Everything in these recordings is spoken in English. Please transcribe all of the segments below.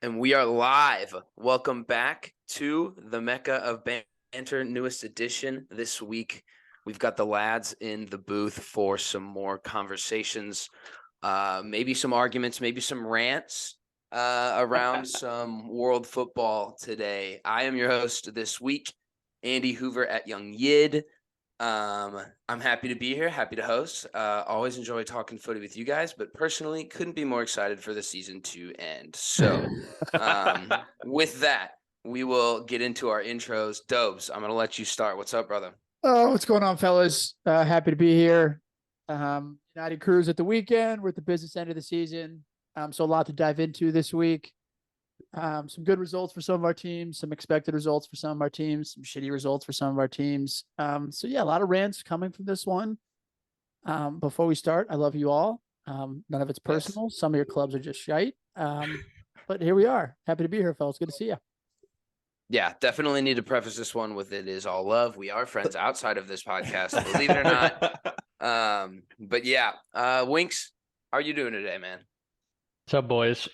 And we are live. Welcome back to the Mecca of Banter, newest edition this week. We've got the lads in the booth for some more conversations, maybe some arguments, maybe some rants around some world football today. I am your host this week, Andy Hoover at Young Yid. I'm happy to be here, happy to host. Always enjoy talking footy with you guys, but personally couldn't be more excited for the season to end. So with that, we will get into our intros. Dobes, I'm going to let you start. What's up, brother? Oh, what's going on, fellas? Happy to be here. United Cruise at the weekend. We're at the business end of the season. So a lot to dive into this week. Some good results for some of our teams, some expected results for some of our teams, some shitty results for some of our teams. So yeah, a lot of rants coming from this one. Before we start, I love you all. None of it's personal. Yes. Some of your clubs are just shite. But here we are. Happy to be here, fellas. Good to see you. Yeah, definitely need to preface this one with it is all love. We are friends outside of this podcast, believe it or not. But yeah, Winks, how are you doing today, man? What's up, boys?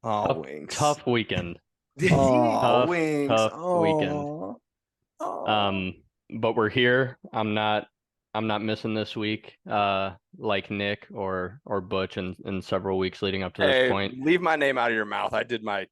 Winks. Tough weekend. Winks. Tough weekend. But we're here. I'm not missing this week, like Nick or Butch in several weeks leading up to this point. Leave my name out of your mouth. I did my.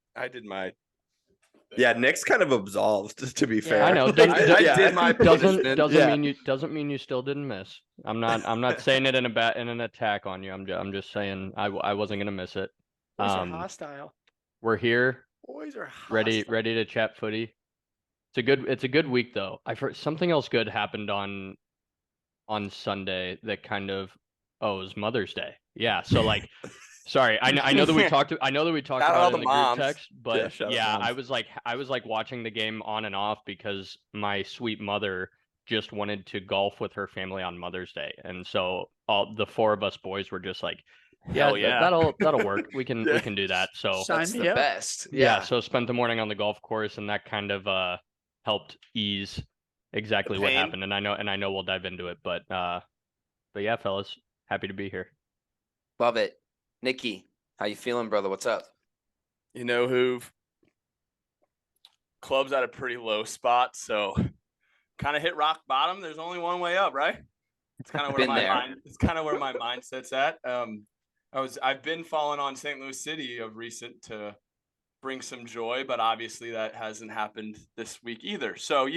Yeah, Nick's kind of absolved, to be fair. I know. I did my doesn't mean you still didn't miss. I'm not saying it in an attack on you. I'm just saying I wasn't gonna miss it. Boys are hostile. We're here. Boys are hostile. ready to chat footy. It's a good week though. I've heard something else good happened on Sunday that kind of it was Mother's Day. Yeah. So like. Sorry, I know that we talked about it in the group text, but yeah, I was like watching the game on and off because my sweet mother just wanted to golf with her family on Mother's Day, and so all the four of us boys were just like, hell yeah, that'll work. We can do that. So that's the best. Yeah. So spent the morning on the golf course, and that kind of helped ease exactly what happened. And I know we'll dive into it, but yeah, fellas, happy to be here. Love it. Nikki, how you feeling, brother? What's up? You know, Hoove, club's at a pretty low spot, so kind of hit rock bottom. There's only one way up, right? It's kind of where my mindset's at. I've been falling on St. Louis City of recent to bring some joy, but obviously that hasn't happened this week either. So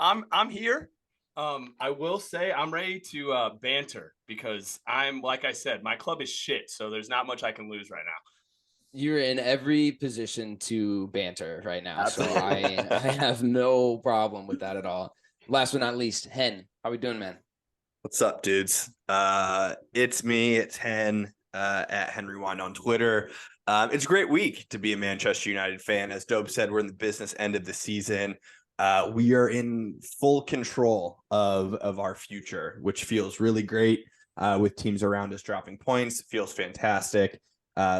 I'm here. I will say I'm ready to banter because like I said, my club is shit, so there's not much I can lose right now. You're in every position to banter right now, Absolutely. So I have no problem with that at all. Last but not least, Hen, how we doing, man? What's up, dudes? It's me. It's Hen at Henry Wine on Twitter. It's a great week to be a Manchester United fan. As Dope said, we're in the business end of the season. We are in full control of our future, which feels really great with teams around us dropping points. It feels fantastic.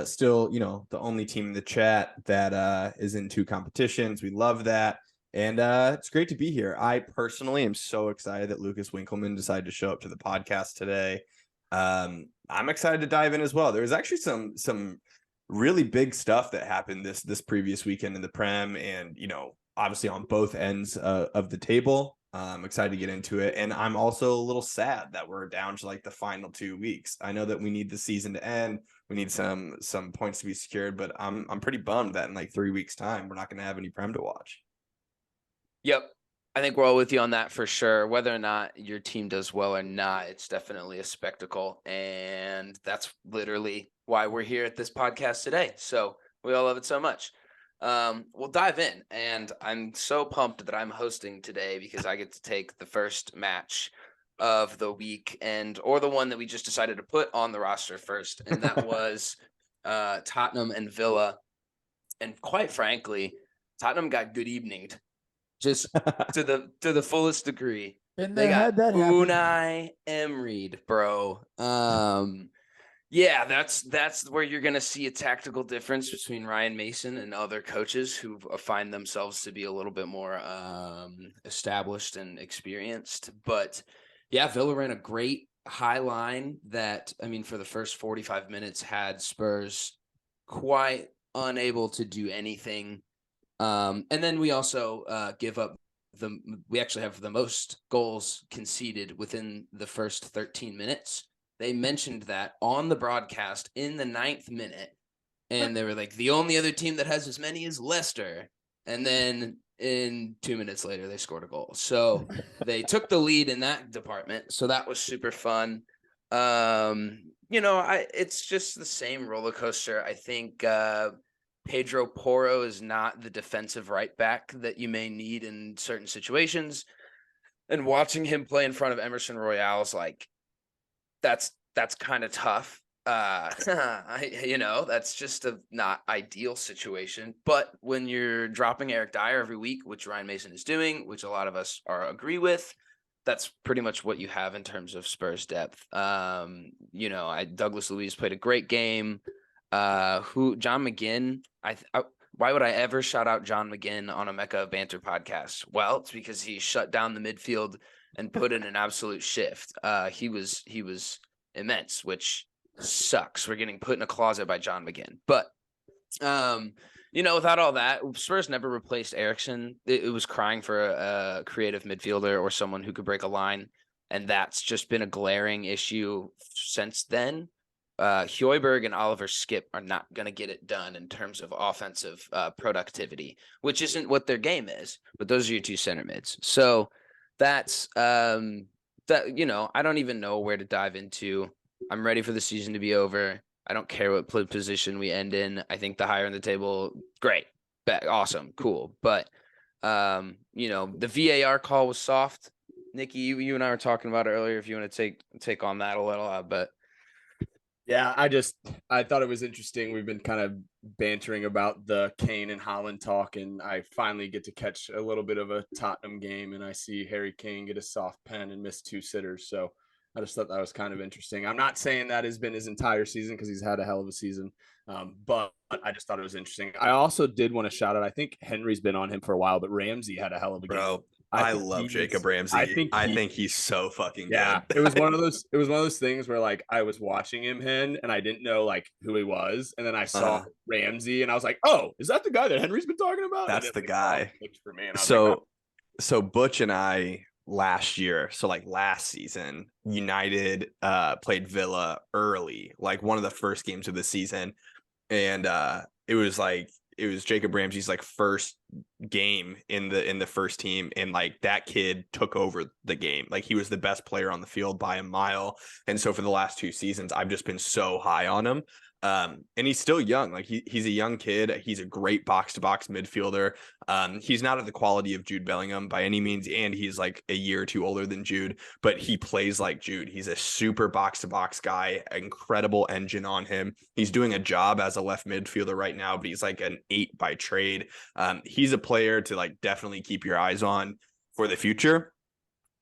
Still, the only team in the chat that is in two competitions. We love that. And it's great to be here. I personally am so excited that Lucas Winkleman decided to show up to the podcast today. I'm excited to dive in as well. There was actually some really big stuff that happened this previous weekend in the Prem, and obviously on both ends of the table. I'm excited to get into it. And I'm also a little sad that we're down to like the final 2 weeks. I know that we need the season to end. We need some points to be secured, but I'm pretty bummed that in like 3 weeks time, we're not going to have any Prem to watch. Yep. I think we're all with you on that for sure. Whether or not your team does well or not, it's definitely a spectacle. And that's literally why we're here at this podcast today. So we all love it so much. We'll dive in, and I'm so pumped that I'm hosting today because I get to take the first match of the week or the one that we just decided to put on the roster first. And that was, Tottenham and Villa. And quite frankly, Tottenham got good eveninged just to the fullest degree. And they got that Unai Emery, bro. Yeah, that's where you're going to see a tactical difference between Ryan Mason and other coaches who find themselves to be a little bit more established and experienced. But yeah, Villa ran a great high line that, for the first 45 minutes had Spurs quite unable to do anything. And then we also give up we actually have the most goals conceded within the first 13 minutes. They mentioned that on the broadcast in the 9th minute, and they were like, the only other team that has as many is Leicester. And then in 2 minutes later, they scored a goal. So they took the lead in that department. So that was super fun. It's just the same roller coaster. I think Pedro Porro is not the defensive right back that you may need in certain situations. And watching him play in front of Emerson Royale is like, that's kind of tough. That's just a not ideal situation. But when you're dropping Eric Dyer every week, which Ryan Mason is doing, which a lot of us agree with, that's pretty much what you have in terms of Spurs depth. Douglas Luiz played a great game. John McGinn, why would I ever shout out John McGinn on a Mecca of Banter podcast? Well, it's because he shut down the midfield and put in an absolute shift. He was immense, which sucks. We're getting put in a closet by John McGinn. But without all that, Spurs never replaced Eriksen. It was crying for a creative midfielder or someone who could break a line, and that's just been a glaring issue since then. Højbjerg and Oliver Skip are not going to get it done in terms of offensive productivity, which isn't what their game is, but those are your two center mids. So that's I don't even know where to dive into. I'm ready for the season to be over. I don't care what position we end in. I think the higher in the table, great, awesome, cool. But the VAR call was soft. Nikki, you and I were talking about it earlier. If you want to take on that a little, but. Yeah, I thought it was interesting. We've been kind of bantering about the Kane and Haaland talk, and I finally get to catch a little bit of a Tottenham game, and I see Harry Kane get a soft pen and miss 2 sitters. So I just thought that was kind of interesting. I'm not saying that has been his entire season because he's had a hell of a season, but I just thought it was interesting. I also did want to shout out, I think Henry's been on him for a while, but Ramsey had a hell of a game. I love Jacob Ramsey. I think he's so fucking good. It was one of those things where like I was watching him and I didn't know like who he was, and then I saw Ramsey and I was like, oh, is that the guy that Henry's been talking about? That's the guy. For me. So Butch and I last season, United played Villa early, like one of the first games of the season, and it was Jacob Ramsey's like first game in the first team, and like that kid took over the game. Like he was the best player on the field by a mile. And so for the last 2 seasons, I've just been so high on him. And he's still young. Like he's a young kid. He's a great box-to-box midfielder. He's not of the quality of Jude Bellingham by any means, and he's like a year or 2 older than Jude, but he plays like Jude. He's a super box-to-box guy, incredible engine on him. He's doing a job as a left midfielder right now, but he's like an 8 by trade. He's a player to like definitely keep your eyes on for the future.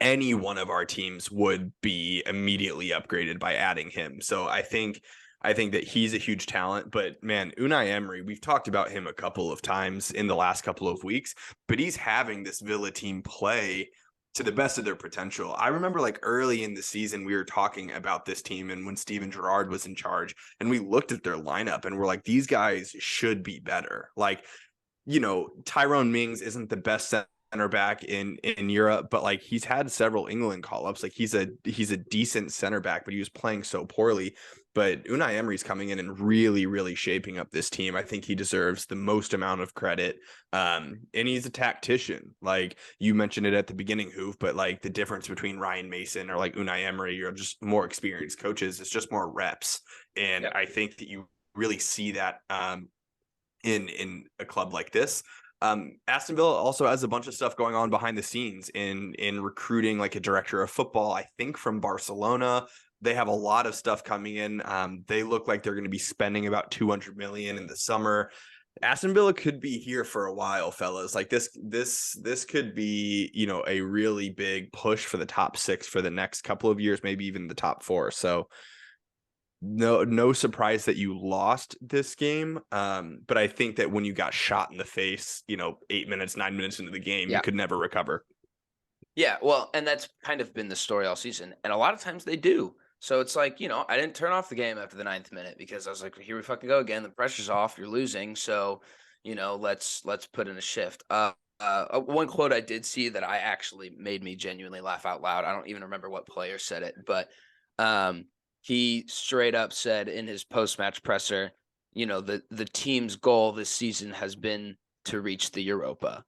Any one of our teams would be immediately upgraded by adding him. So I think that he's a huge talent, but man, Unai Emery, we've talked about him a couple of times in the last couple of weeks, but he's having this Villa team play to the best of their potential. I remember like early in the season, we were talking about this team and when Steven Gerrard was in charge, and we looked at their lineup and we're like, these guys should be better. Like, Tyrone Mings isn't the best center back in Europe, but like he's had several England call-ups. Like he's a decent center back, but he was playing so poorly. But Unai Emery's coming in and really, really shaping up this team. I think he deserves the most amount of credit. And he's a tactician. Like you mentioned it at the beginning, Hoof, but like the difference between Ryan Mason or like Unai Emery or just more experienced coaches is just more reps. And I think that you really see that in a club like this. Aston Villa also has a bunch of stuff going on behind the scenes in recruiting like a director of football, I think from Barcelona. They have a lot of stuff coming in. They look like they're going to be spending about 200 million in the summer. Aston Villa could be here for a while, fellas. Like this could be, a really big push for the top 6 for the next couple of years, maybe even the top 4. So no surprise that you lost this game. But I think that when you got shot in the face, 8 minutes, 9 minutes into the game, you could never recover. Yeah, well, and that's kind of been the story all season. And a lot of times they do. So it's like, I didn't turn off the game after the 9th minute because I was like, here we fucking go again. The pressure's off. You're losing. So, let's put in a shift. One quote I did see that I actually made me genuinely laugh out loud. I don't even remember what player said it, but he straight up said in his post-match presser, the team's goal this season has been to reach the Europa.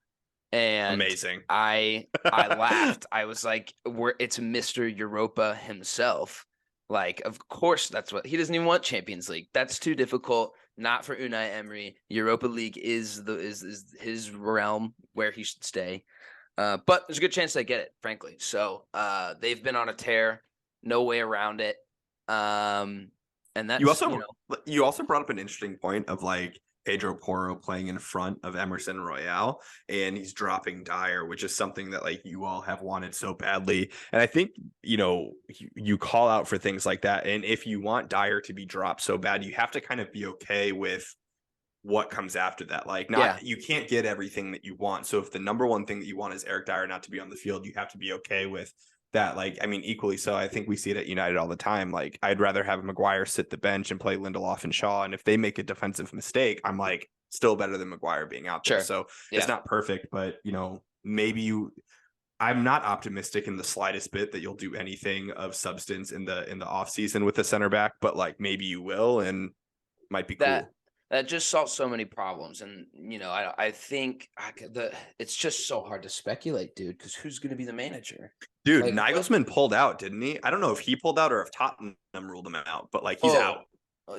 And amazing. I laughed. I was like, it's Mr. Europa himself. Like, of course, that's what he doesn't even want Champions League. That's too difficult. Not for Unai Emery. Europa League is his realm where he should stay. But there's a good chance they get it, frankly. So they've been on a tear, no way around it. And that's you also brought up an interesting point of like Pedro Porro playing in front of Emerson Royale, and he's dropping Dyer, which is something that like you all have wanted so badly. And I think, you call out for things like that. And if you want Dyer to be dropped so bad, you have to kind of be okay with what comes after that. Like, you can't get everything that you want. So if the number one thing that you want is Eric Dyer not to be on the field, you have to be okay with that. Like, I mean, equally so, I think we see it at United all the time. Like, I'd rather have Maguire sit the bench and play Lindelof and Shaw. And if they make a defensive mistake, I'm like, still better than Maguire being out there. Sure. So it's not perfect, but I'm not optimistic in the slightest bit that you'll do anything of substance in the off season with the center back, but like maybe you will, and might be cool. That just solves so many problems. And, I think it's just so hard to speculate, dude, because who's going to be the manager? Dude, like, Nagelsmann pulled out, didn't he? I don't know if he pulled out or if Tottenham ruled him out, but like he's out.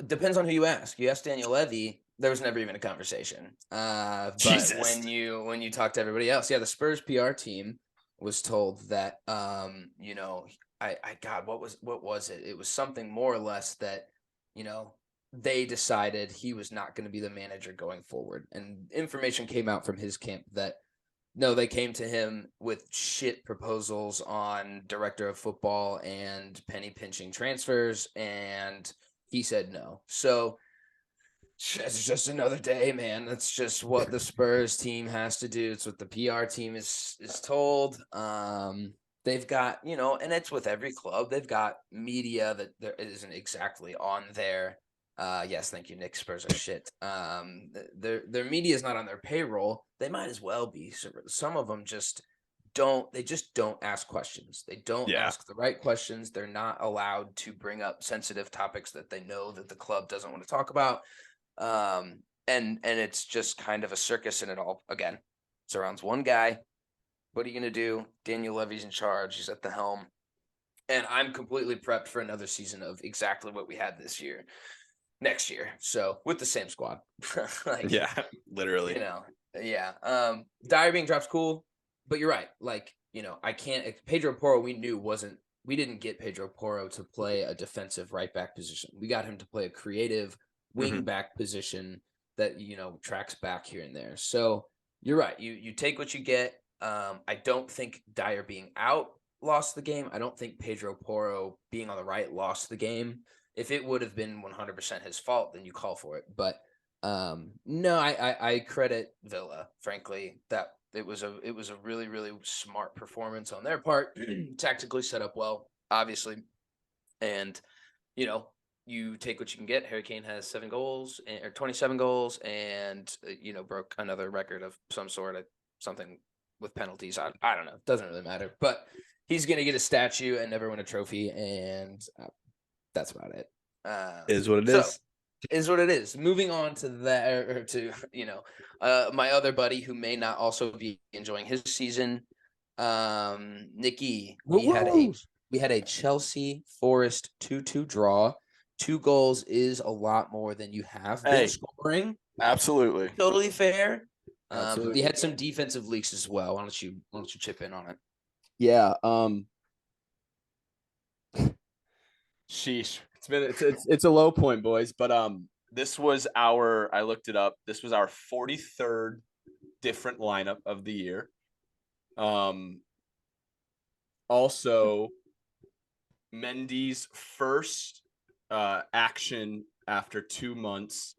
Depends on who you ask. You ask Daniel Levy, there was never even a conversation. But Jesus. when you talk to everybody else, the Spurs PR team was told that, God, what was it? It was something more or less that, they decided he was not going to be the manager going forward. And information came out from his camp that, no, they came to him with shit proposals on director of football and penny pinching transfers, and he said no. So it's just another day, man. That's just what the Spurs team has to do. It's what the PR team is told. They've got, and it's with every club. They've got media that there isn't exactly on there. Yes, thank you, Nick. Spurs are shit. Their media is not on their payroll. They might as well be. Some of them just don't. They just don't ask questions. They don't ask the right questions. They're not allowed to bring up sensitive topics that they know that the club doesn't want to talk about. And it's just kind of a circus, and it all again surrounds one guy. What are you gonna do? Daniel Levy's in charge. He's at the helm, and I'm completely prepped for another season of exactly what we had this year. Next year, so with the same squad. Literally. Dyer being dropped, cool, but you're right. Like, I can't. Pedro Porro, we didn't get Pedro Porro to play a defensive right back position. We got him to play a creative wing back position that tracks back here and there. So you're right. You take what you get. I don't think Dyer being out lost the game. I don't think Pedro Porro being on the right lost the game. If it would have been 100% his fault, then you call for it. But no, I credit Villa, frankly, that it was a really, really smart performance on their part, tactically set up well, obviously. And, you take what you can get. Harry Kane has 7 goals or 27 goals and, broke another record of some sort, something with penalties. I don't know. Doesn't really matter. But he's going to get a statue and never win a trophy. And that's about it. Is what it is. Is what it is. Moving on to that, or to my other buddy who may not also be enjoying his season, Nikki. We had a Chelsea Forest 2-2 draw. 2 goals is a lot more than you have been scoring. Absolutely, totally fair. Absolutely. You had some defensive leaks as well. Why don't you chip in on it? Yeah. Sheesh. It's a low point, boys. But this was I looked it up. This was our 43rd different lineup of the year. Also, Mendy's first action after 2 months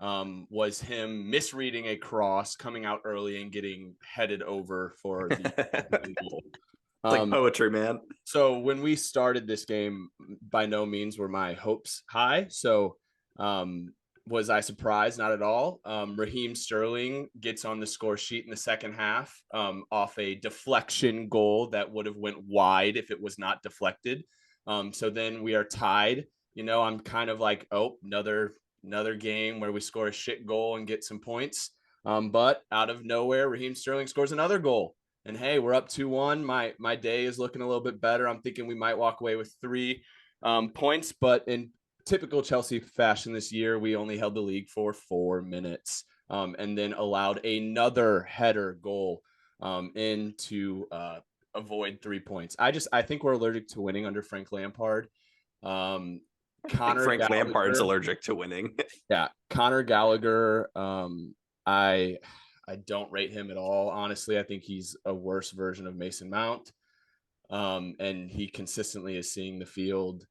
was him misreading a cross, coming out early and getting headed over for the goal. It's like poetry, man. So when we started this game, by no means were my hopes high. So was I surprised? Not at all. Raheem Sterling gets on the score sheet in the second half off a deflection goal that would have went wide if it was not deflected. So then we are tied. I'm kind of like, oh, another game where we score a shit goal and get some points. But out of nowhere, Raheem Sterling scores another goal. And hey, we're up 2-1. My day is looking a little bit better. I'm thinking we might walk away with 3 points, but in typical Chelsea fashion this year, we only held the league for 4 minutes and then allowed another header goal in to avoid 3 points. I think we're allergic to winning under Frank Lampard. Frank Lampard's allergic to winning. Yeah, Conor Gallagher. I don't rate him at all. Honestly, I think he's a worse version of Mason Mount. And he consistently is seeing the field.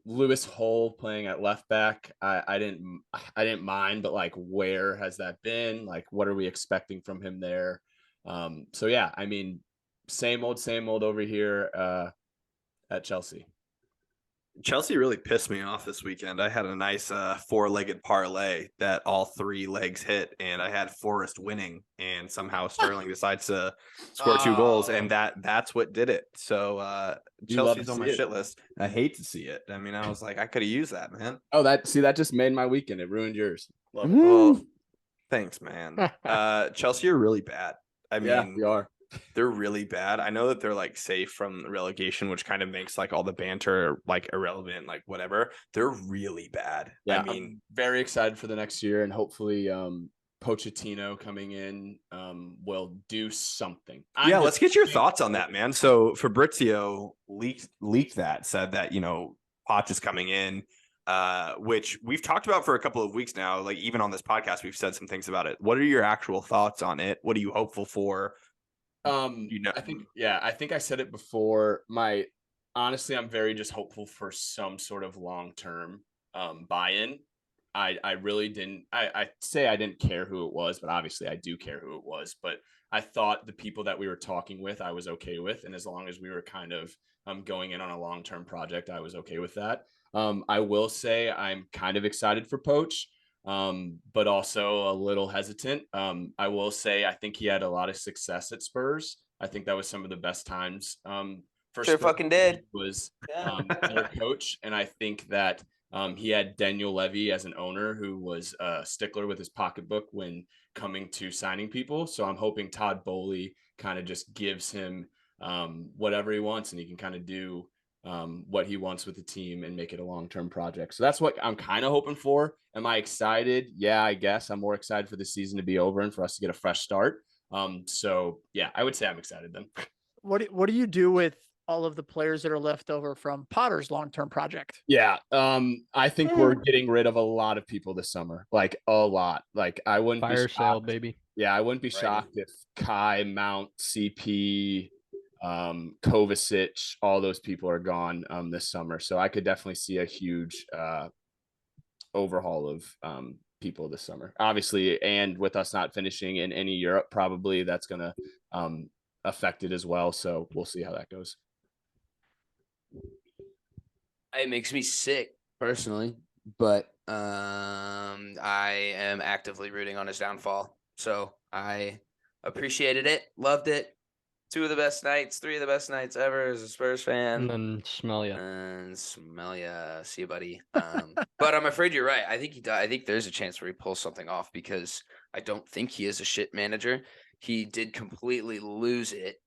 Lewis Hull playing at left back. I didn't mind, but like, where has that been? Like, what are we expecting from him there? So yeah, I mean, same old over here at Chelsea. Chelsea really pissed me off this weekend. I had a nice 4-legged parlay that all 3 legs hit, and I had Forest winning, and somehow Sterling decides to score 2 goals, and that's what did it. So Chelsea's on my shit list. I hate to see it. I mean, I was like, I could have used that, man. Oh, that just made my weekend. It ruined yours. Love it. Well, thanks, man. Chelsea are really bad. I mean, yeah, we are. They're really bad. I know that they're like safe from relegation, which kind of makes like all the banter like irrelevant, like whatever. They're really bad. Yeah, I mean, I'm very excited for the next year, and hopefully Pochettino coming in will do something. Let's get your thoughts on that, man. So Fabrizio leaked that, said that, Poch is coming in, which we've talked about for a couple of weeks now. Like, even on this podcast, we've said some things about it. What are your actual thoughts on it? What are you hopeful for? I think I said it before. Honestly, I'm very just hopeful for some sort of long-term buy-in. I really didn't. I say I didn't care who it was, but obviously I do care who it was. But I thought the people that we were talking with, I was okay with, and as long as we were kind of going in on a long-term project, I was okay with that. I will say I'm kind of excited for Poach. But also a little hesitant. I will say I think he had a lot of success at Spurs. I think that was some of the best times for Spurs. Fucking did. Was their coach, and I think that he had Daniel Levy as an owner who was a stickler with his pocketbook when coming to signing people. So I'm hoping Todd Bowley kind of just gives him whatever he wants, and he can kind of do what he wants with the team and make it a long-term project. So that's what I'm kind of hoping for. Am I excited? Yeah, I guess I'm more excited for the season to be over and for us to get a fresh start. So yeah, I would say I'm excited then. What do you do with all of the players that are left over from Potter's long-term project? Yeah. I think we're getting rid of a lot of people this summer, like a lot. Like, I wouldn't Fire be sale, baby. Yeah, I wouldn't be shocked if Kai, Mount, CP, Kovacic, all those people are gone this summer. So I could definitely see a huge overhaul of people this summer, obviously. And with us not finishing in any Europe, probably that's going to affect it as well. So we'll see how that goes. It makes me sick personally, but I am actively rooting on his downfall. So I appreciated it, loved it. 2 of the best nights, 3 of the best nights ever as a Spurs fan. And then smell ya. And smell ya. See you, buddy. But I'm afraid you're right. I think there's a chance where he pulls something off, because I don't think he is a shit manager. He did completely lose it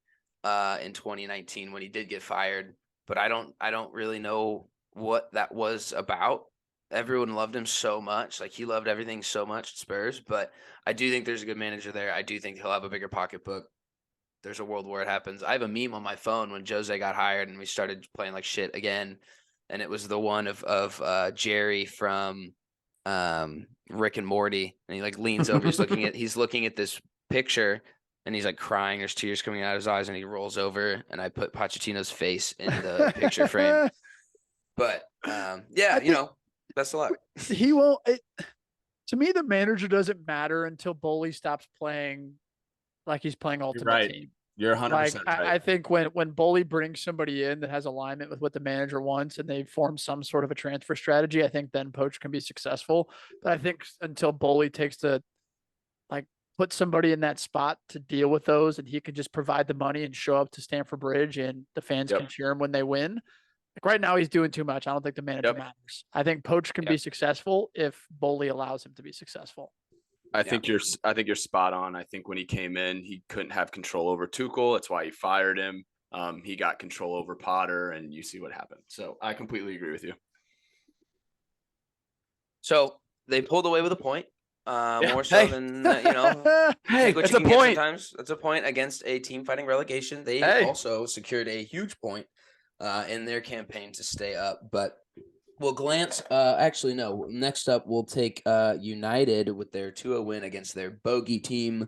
in 2019 when he did get fired. But I don't really know what that was about. Everyone loved him so much. Like, he loved everything so much at Spurs. But I do think there's a good manager there. I do think he'll have a bigger pocketbook. There's a world where it happens. I have a meme on my phone when Jose got hired and we started playing like shit again. And it was the one of Jerry from Rick and Morty. And he like leans over. He's looking at this picture and he's like crying. There's tears coming out of his eyes and he rolls over. And I put Pochettino's face in the picture frame. But best of luck. He won't. To me, the manager doesn't matter until Bowley stops playing like he's playing Ultimate Team. You're 100% Like right. I think when Bully brings somebody in that has alignment with what the manager wants and they form some sort of a transfer strategy, I think then Poach can be successful. But I think until Bully takes the like put somebody in that spot to deal with those and he can just provide the money and show up to Stamford Bridge and the fans Yep. can cheer him when they win. Like right now he's doing too much. I don't think the manager Yep. matters. I think Poach can be successful if Bully allows him to be successful. I think you're spot on. I think when he came in, he couldn't have control over Tuchel. That's why he fired him. He got control over Potter, and you see what happened. So I completely agree with you. So they pulled away with a point. More so than Hey, take what that's you a can get point. sometimes. That's a point against a team fighting relegation. They also secured a huge point in their campaign to stay up. But we'll glance. Actually, no. Next up, we'll take United with their 2-0 win against their bogey team,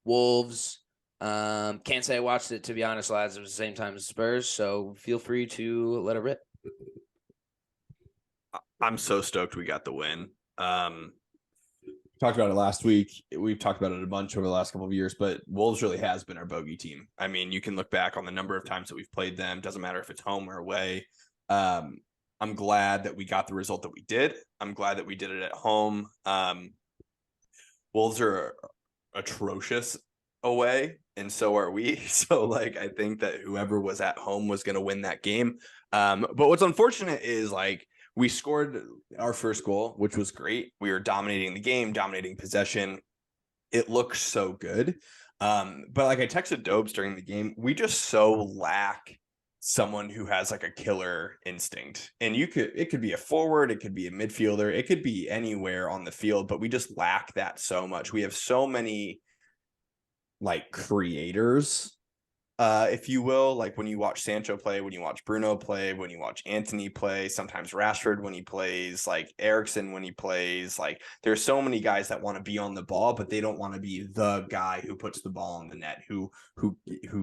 Wolves. Can't say I watched it, to be honest, lads. It was the same time as Spurs, so feel free to let it rip. I'm so stoked we got the win. Talked about it last week. We've talked about it a bunch over the last couple of years, but Wolves really has been our bogey team. I mean, you can look back on the number of times that we've played them. Doesn't matter if it's home or away. I'm glad that we got the result that we did. I'm glad that we did it at home. Wolves are atrocious away, and so are we. So, like, I think that whoever was at home was going to win that game. But what's unfortunate is, like, we scored our first goal, which was great. We were dominating the game, dominating possession. It looked so good. But like I texted Dobes during the game, we just so lack someone who has like a killer instinct. And it could be a forward, it could be a midfielder, it could be anywhere on the field, but we just lack that so much. We have so many like creators, if you will, like when you watch Sancho play, when you watch Bruno play, when you watch Anthony play, sometimes Rashford when he plays, like Eriksen when he plays, like there's so many guys that want to be on the ball, but they don't want to be the guy who puts the ball in the net, who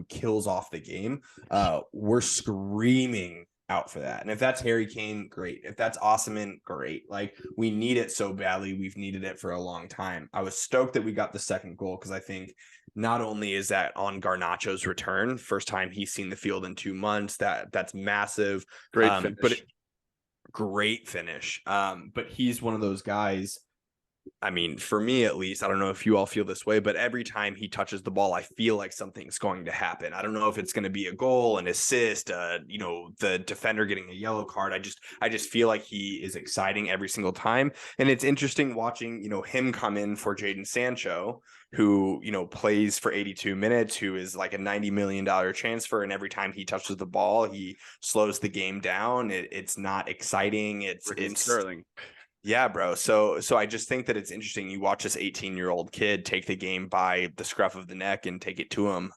kills off the game. We're screaming out for that. And if that's Harry Kane, great. If that's Osimhen, great. Like we need it so badly. We've needed it for a long time. I was stoked that we got the second goal because I think not only is that on Garnacho's return, first time he's seen the field in 2 months, that's massive. Great finish. Great finish. But he's one of those guys. I mean, for me at least, I don't know if you all feel this way, but every time he touches the ball, I feel like something's going to happen. I don't know if it's going to be a goal, an assist, the defender getting a yellow card. I just feel like he is exciting every single time. And it's interesting watching, him come in for Jadon Sancho, who, plays for 82 minutes, who is like a $90 million transfer. And every time he touches the ball, he slows the game down. It's not exciting. It's Sterling. Yeah, bro. So I just think that it's interesting. You watch this 18-year-old kid take the game by the scruff of the neck and take it to him.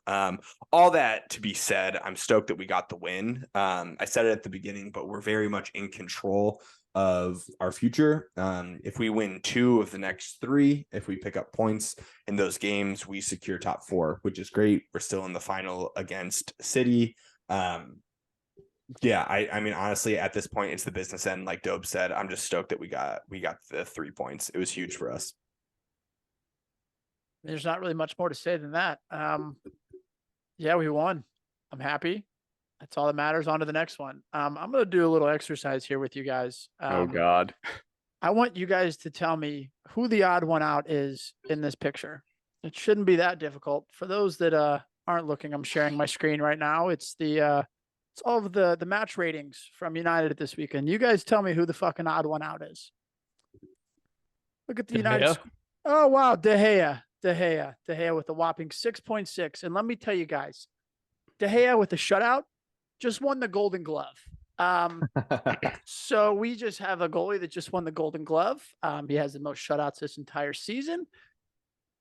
All that to be said, I'm stoked that we got the win. I said it at the beginning, but we're very much in control of our future. If we win 2 of the next 3, if we pick up points in those games, we secure top 4, which is great. We're still in the final against City. Yeah, I mean, honestly, at this point, it's the business end. Like Dobe said, I'm just stoked that we got the 3 points. It was huge for us. There's not really much more to say than that. Yeah, we won. I'm happy. That's all that matters. On to the next one. I'm going to do a little exercise here with you guys. Oh, God. I want you guys to tell me who the odd one out is in this picture. It shouldn't be that difficult. For those that aren't looking, I'm sharing my screen right now. It's all of the match ratings from United this weekend. You guys tell me who the fucking odd one out is. Look at the United. Oh, wow. De Gea with a whopping 6.6. And let me tell you guys, De Gea with a shutout just won the Golden Glove. So we just have a goalie that just won the Golden Glove. He has the most shutouts this entire season.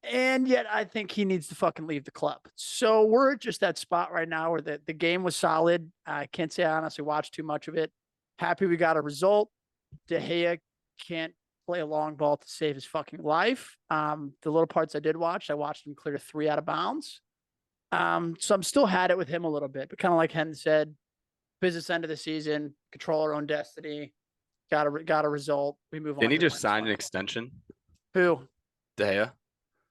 And yet I think he needs to fucking leave the club. So we're at just that spot right now where the game was solid. I can't say I honestly watched too much of it. Happy we got a result. De Gea can't play a long ball to save his fucking life. The little parts I did watch, I watched him clear 3 out of bounds. So I'm still had it with him a little bit, but kind of like Hen said, business end of the season, control our own destiny. Got a result. We move on. Didn't he to the just next sign one. an extension? Who? De Gea?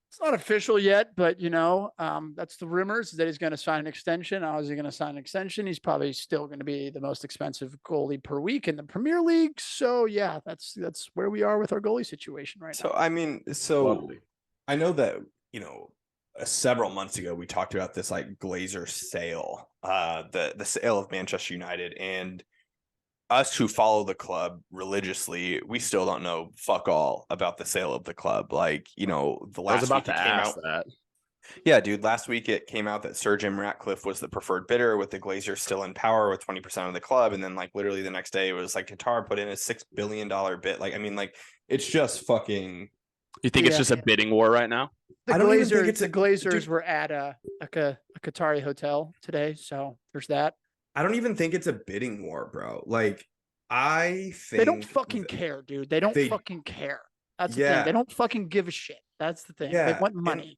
It's not official yet, but that's the rumors that he's going to sign an extension. How is he going to sign an extension? He's probably still going to be the most expensive goalie per week in the Premier League. So yeah, that's where we are with our goalie situation right now. So I mean, Lovely. I know that several months ago we talked about this like Glazer sale, the sale of Manchester United, and us who follow the club religiously, we still don't know fuck all about the sale of the club. Like, the I was last about week to it came ask out. that. Yeah, dude. Last week it came out that Sir Jim Ratcliffe was the preferred bidder, with the Glazers still in power with 20% of the club. And then like literally the next day it was like Qatar put in a $6 billion bid. Like, I mean, like it's just fucking. You think it's just a bidding war right now? I don't even think it's the Glazers were at a Qatari hotel today, so there's that. I don't even think it's a bidding war, bro. Like, I think they don't fucking care, dude. They don't fucking care. That's the thing. They don't fucking give a shit. That's the thing. They want money.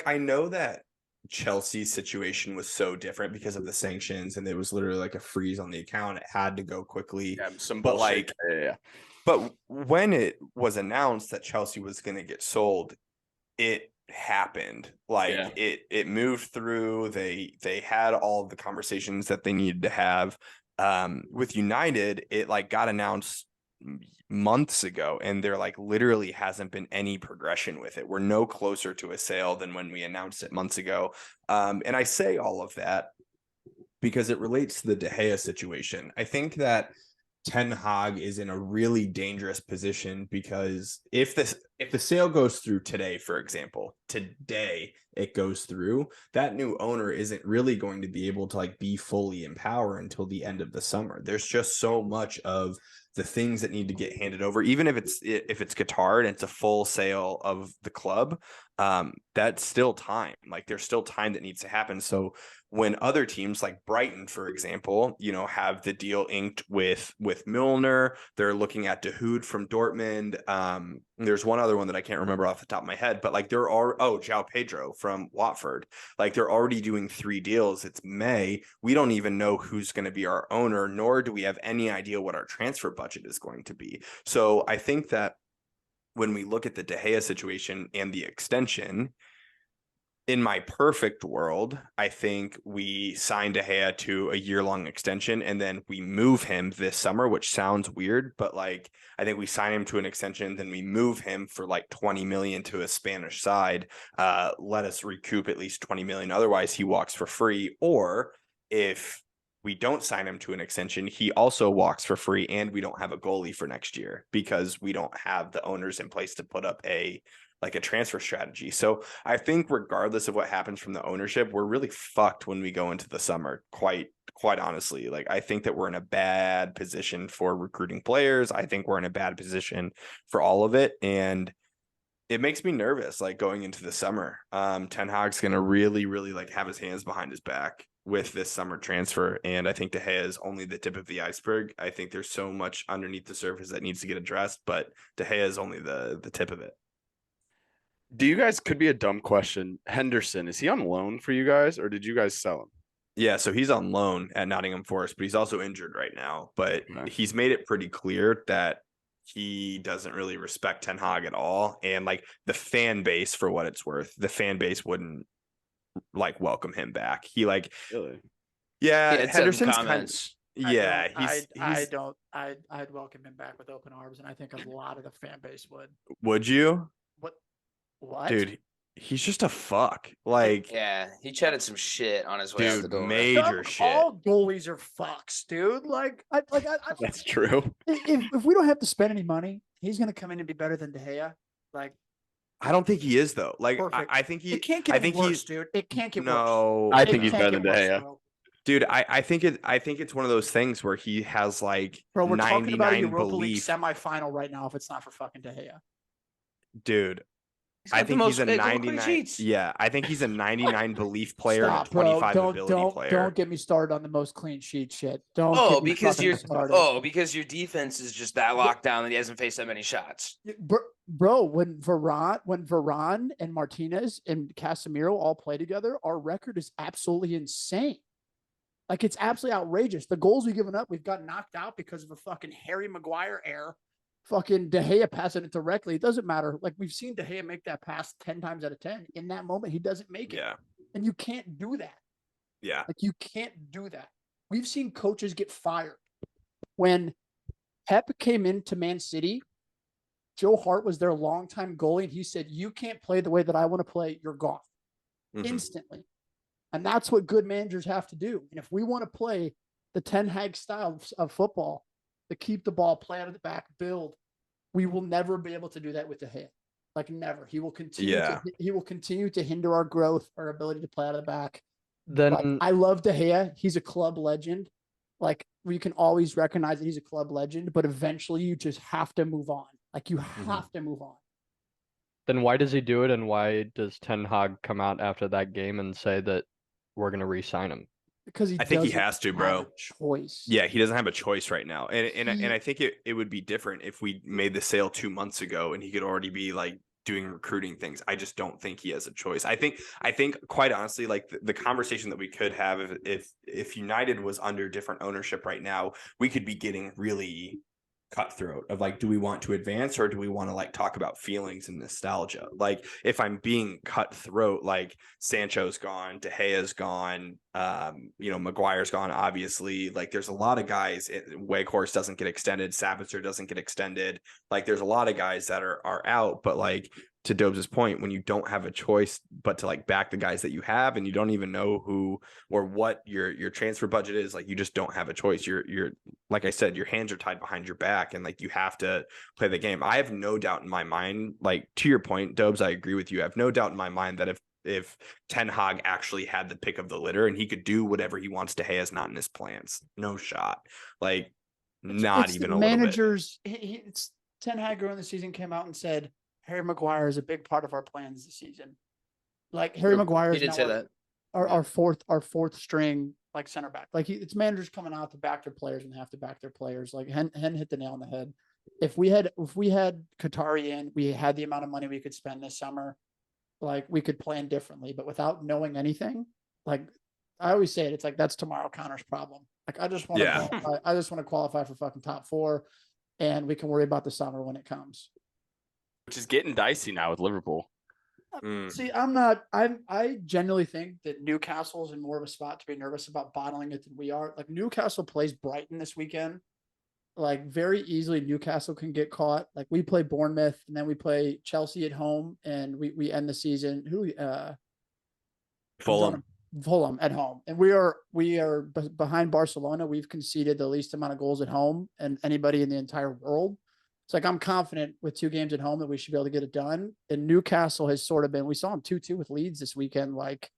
I know that Chelsea's situation was so different because of the sanctions, and it was literally like a freeze on the account. It had to go quickly. Yeah, some but bullshit. but when it was announced that Chelsea was going to get sold, it happened. Like it moved through. They had all of the conversations that they needed to have. With United, it like got announced months ago, and there like literally hasn't been any progression with it. We're no closer to a sale than when we announced it months ago. And I say all of that because it relates to the De Gea situation. I think that Ten Hag is in a really dangerous position, because if the sale goes through today, for example, today it goes through, that new owner isn't really going to be able to like be fully in power until the end of the summer. There's just so much of the things that need to get handed over, even if it's Qatar and it's a full sale of the club. That's still time. Like there's still time that needs to happen. So when other teams like Brighton, for example, have the deal inked with Milner, they're looking at De Hood from Dortmund. There's one other one that I can't remember off the top of my head, but like João Pedro from Watford. Like they're already doing 3 deals. It's May. We don't even know who's going to be our owner, nor do we have any idea what our transfer budget is going to be. So I think that when we look at the De Gea situation and the extension, in my perfect world, I think we sign De Gea to a year-long extension, and then we move him this summer, which sounds weird, but like I think we sign him to an extension, then we move him for like 20 million to a Spanish side. Let us recoup at least 20 million. Otherwise, he walks for free. Or if we don't sign him to an extension, he also walks for free, and we don't have a goalie for next year because we don't have the owners in place to put up a transfer strategy. So I think regardless of what happens from the ownership, we're really fucked when we go into the summer, quite honestly. Like I think that we're in a bad position for recruiting players. I think we're in a bad position for all of it. And it makes me nervous, like going into the summer. Ten Hag's going to really, really like have his hands behind his back with this summer transfer. And I think De Gea is only the tip of the iceberg. I think there's so much underneath the surface that needs to get addressed, but De Gea is only the tip of it. Do you guys, could be a dumb question, Henderson, is he on loan for you guys, or did you guys sell him? Yeah, so he's on loan at Nottingham Forest, but he's also injured right now. But he's made it pretty clear that he doesn't really respect Ten Hag at all. And like the fan base, for what it's worth, the fan base wouldn't like welcome him back. He like, really? Yeah, Henderson's comments. I'd welcome him back with open arms, and I think a lot of the fan base would. Would you? What? Dude, he's just a fuck. Like, yeah, he chatted some shit on his way out the door. Major shit. All goalies are fucks, dude. That's true. If we don't have to spend any money, he's gonna come in and be better than De Gea. Like, I don't think he is though. Like, I think he. It can't get worse, dude. It can't get worse. No, I think he's better than De Gea. Dude, I think it's one of those things where he has like, bro, we're talking about a Europa belief. League semifinal right now. If it's not for fucking De Gea, dude. I think he's a 99. Yeah, I think he's a 99 belief player and a 25 ability player. Don't get me started on the most clean sheet shit. Don't. Because your defense is just that locked down that he hasn't faced that many shots. Bro, when Varane and Martinez and Casemiro all play together, our record is absolutely insane. Like, it's absolutely outrageous. The goals we've given up, we've got knocked out because of a fucking Harry Maguire error fucking De Gea passing it directly. It doesn't matter. Like, we've seen De Gea make that pass 10 times out of 10. In that moment, he doesn't make it. Yeah. And you can't do that. Yeah. Like, you can't do that. We've seen coaches get fired. When Pep came into Man City, Joe Hart was their longtime goalie, and he said, "You can't play the way that I want to play. You're gone." Instantly. And that's what good managers have to do. And if we want to play the Ten Hag style of football, to keep the ball, play out of the back, build, we will never be able to do that with De Gea. Like, never. He will continue. He will continue to hinder our growth, our ability to play out of the back. Then Like, I love De Gea. He's a club legend. Like, we can always recognize that he's a club legend, but eventually you just have to move on. Like, you have to move on. Then why does he do it, and why does Ten Hag come out after that game and say that we're going to re-sign him? Because I think he has to, bro. Choice. Yeah, he doesn't have a choice right now. And I think it would be different if we made the sale 2 months ago and he could already be like doing recruiting things. I just don't think he has a choice. I think quite honestly, like the conversation that we could have if United was under different ownership right now, we could be getting really cutthroat of like, do we want to advance or do we want to like talk about feelings and nostalgia? Like, if I'm being cutthroat, like Sancho's gone, De Gea's gone, Maguire's gone, obviously. Like, there's a lot of guys. Weghorst doesn't get extended, Sabitzer doesn't get extended. Like, there's a lot of guys that are out, but like, to Dobes' point, when you don't have a choice but to like back the guys that you have, and you don't even know who or what your transfer budget is, like, you just don't have a choice. You're like I said, your hands are tied behind your back, and like, you have to play the game. I have no doubt in my mind, like, to your point, Dobes, I agree with you. I have no doubt in my mind that if Ten Hag actually had the pick of the litter and he could do whatever he wants to, is not in his plans. No shot. Like, not even a little bit. Managers, it's Ten Hag during the season came out and said, Harry Maguire is a big part of our plans this season. Like, Harry Maguire is He did say that. Our fourth string, like, center back. Like, it's managers coming out to back their players and have to back their players. Like, Hen hit the nail on the head. If we had Qatari in, we had the amount of money we could spend this summer, like, we could plan differently. But without knowing anything, like, I always say it's like, that's tomorrow Connor's problem. Like, I just want to qualify for fucking top 4, and we can worry about the summer when it comes. Which is getting dicey now with Liverpool. See, I genuinely think that Newcastle is in more of a spot to be nervous about bottling it than we are. Like, Newcastle plays Brighton this weekend. Like, very easily Newcastle can get caught. Like, we play Bournemouth, and then we play Chelsea at home, and we end the season. Fulham at home. And we are behind Barcelona. We've conceded the least amount of goals at home and anybody in the entire world. It's like, I'm confident with 2 games at home that we should be able to get it done. And Newcastle has sort of been, we saw them 2-2 with Leeds this weekend. Like,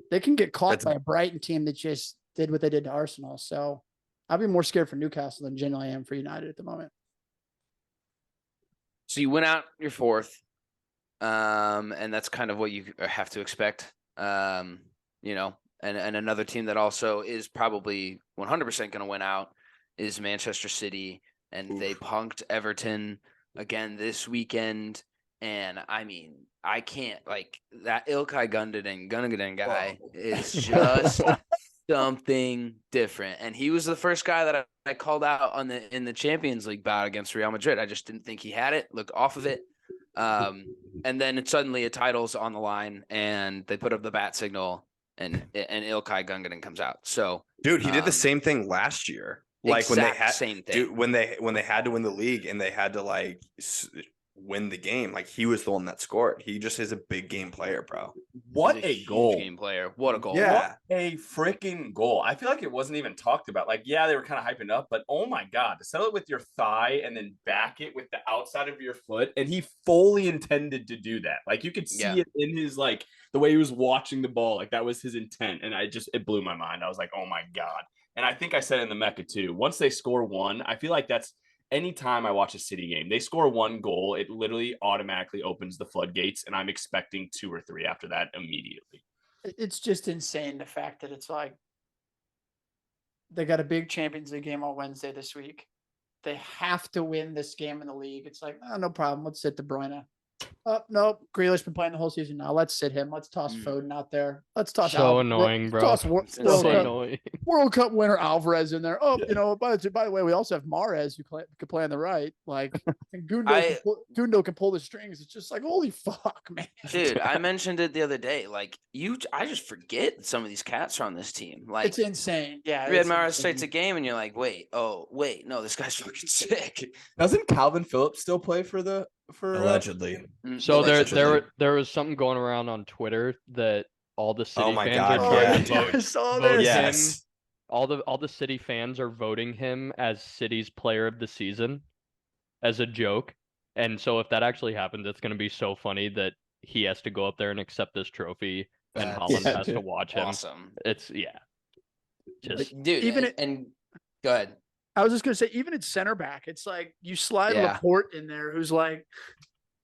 they can get caught by a Brighton team that just did what they did to Arsenal. So I'd be more scared for Newcastle than genuinely I am for United at the moment. So you went out your 4th, and that's kind of what you have to expect. And another team that also is probably 100% going to win out is Manchester City. And they punked Everton again this weekend. And I mean, I can't, like, that Ilkay Gündogan guy is just something different. And he was the first guy that I called out in the Champions League bout against Real Madrid. I just didn't think he had it. Look off of it. And then suddenly a title's on the line, and they put up the bat signal, and Ilkay Gündogan comes out. So, dude, he did the same thing last year. Like, when they had same thing. Dude, when they had to win the league and they had to like win the game, like, he was the one that scored. He just is a big game player, bro. What a goal. Game player. What a goal. Yeah. What a freaking goal. I feel like it wasn't even talked about. Like, yeah, they were kind of hyping up, but oh my God, to settle it with your thigh and then back it with the outside of your foot. And he fully intended to do that. Like, you could see it in his, like, the way he was watching the ball. Like, that was his intent. And it blew my mind. I was like, oh my God. And I think I said in the Mecca too, once they score 1, I feel like that's anytime I watch a City game, they score 1 goal, it literally automatically opens the floodgates. And I'm expecting 2 or 3 after that immediately. It's just insane, the fact that it's like, they got a big Champions League game on Wednesday this week. They have to win this game in the league. It's like, oh, no problem. Let's sit De Bruyne. Nope. Grealish been playing the whole season now. Let's sit him. Let's toss Foden out there. Let's toss So Alvarez. annoying, bro. Toss So annoying. World Cup winner Alvarez in there. Oh, by the way, we also have Mahrez who could play on the right. Like, and Gundo can pull the strings. It's just like, holy fuck, man. Dude, I mentioned it the other day. Like, I just forget some of these cats are on this team. Like, it's insane. Yeah. Riyad Mahrez starts a game and you're like, wait, no, this guy's fucking sick. Doesn't Calvin Phillips still play for Allegedly? So Allegedly. there was something going around on Twitter that all the City my fans God, are trying to yeah, vote, I saw vote this. Yes. him. All the City fans are voting him as City's player of the season as a joke. And so if that actually happens, it's going to be so funny that he has to go up there and accept this trophy and Holland has to watch him. Awesome. It's just Dude, Even and go ahead. I was just gonna say, even at center back, it's like you slide Laporte in there, who's like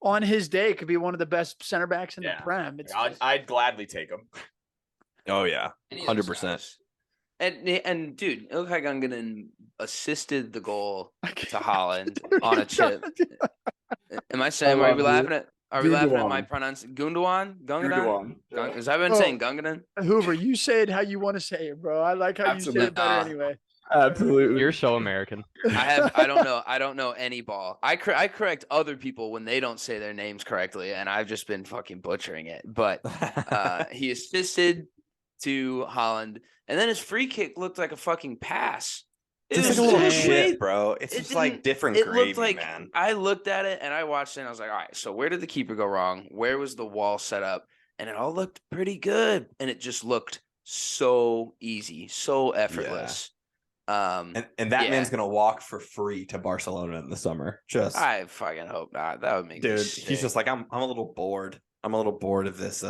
on his day could be one of the best center backs in the Prem. I'd gladly take him. Oh yeah, 100%. And dude, Ilkay Gundogan assisted the goal to Holland on a chip. Am I saying? Are we laughing at? Are we laughing at my pronunciation? Gundogan? Has I been saying Gundogan? Hoover, you say it how you want to say it, bro. I like how you say it better anyway. Absolutely. You're so American. I don't know any ball. I correct other people when they don't say their names correctly, and I've just been fucking butchering it. But he assisted to Holland, and then his free kick looked like a fucking pass. It's like a little chip, bro. It's just like different gravy, looked like, man. I looked at it and I watched it and I was like, all right, so where did the keeper go wrong? Where was the wall set up? And it all looked pretty good. And it just looked so easy, so effortless. And that man's gonna walk for free to Barcelona in the summer. I fucking hope not. That would make me sick. He's just like, I'm a little bored. I'm a little bored of this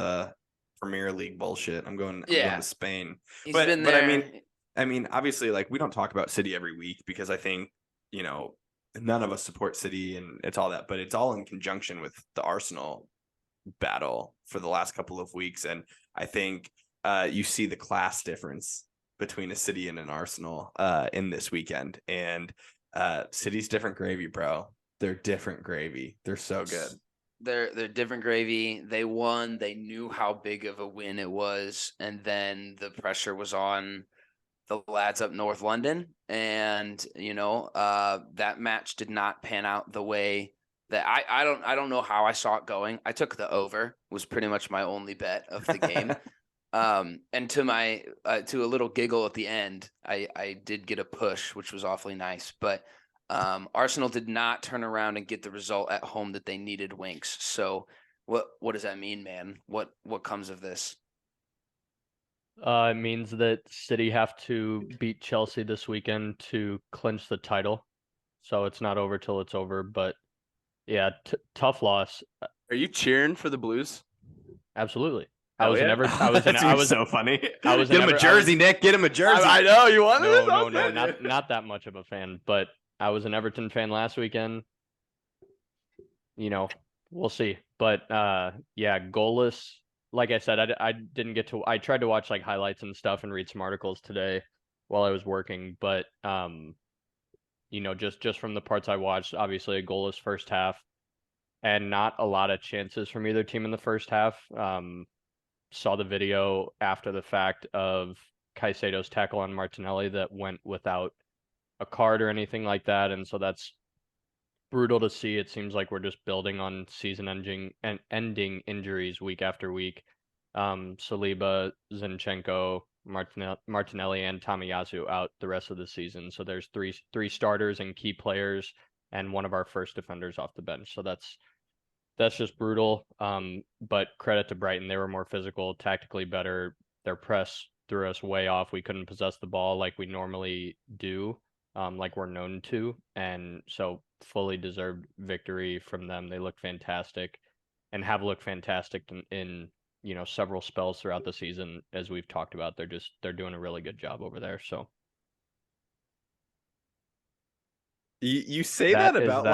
Premier League bullshit. I'm going to Spain. He's been there. But I mean, obviously, like, we don't talk about City every week because I think, none of us support City and it's all that, but it's all in conjunction with the Arsenal battle for the last couple of weeks. And I think you see the class difference between a City and an Arsenal in this weekend. And City's different gravy, bro. They're different gravy. They're so good. They're different gravy. They won. They knew how big of a win it was. And then the pressure was on the lads up North London. And, that match did not pan out the way that I don't know how I saw it going. I took the over, was pretty much my only bet of the game. And to my to a little giggle at the end, I did get a push, which was awfully nice. But Arsenal did not turn around and get the result at home that they needed, Winks. So what does that mean, man? What comes of this? It means that City have to beat Chelsea this weekend to clinch the title. So it's not over till it's over. But yeah, tough loss. Are you cheering for the Blues? Absolutely. I was so funny. Get him a jersey, Nick. Get him a jersey. I know you wanted it. No, not that much of a fan. But I was an Everton fan last weekend. We'll see. But goalless. Like I said, I didn't get to. I tried to watch like highlights and stuff and read some articles today while I was working. But just from the parts I watched, obviously a goalless first half, and not a lot of chances from either team in the first half. Saw the video after the fact of Caicedo's tackle on Martinelli that went without a card or anything like that, and so that's brutal to see. It seems like we're just building on season-ending injuries week after week. Saliba, Zinchenko, Martinelli, and Tomiyasu out the rest of the season. So there's three starters and key players, and one of our first defenders off the bench. So that's just brutal. But credit to Brighton, they were more physical, tactically better. Their press threw us way off. We couldn't possess the ball like we normally do. Like we're known to, and so fully deserved victory from them. They look fantastic and have looked fantastic in several spells throughout the season, as we've talked about. They're doing a really good job over there. So you say that about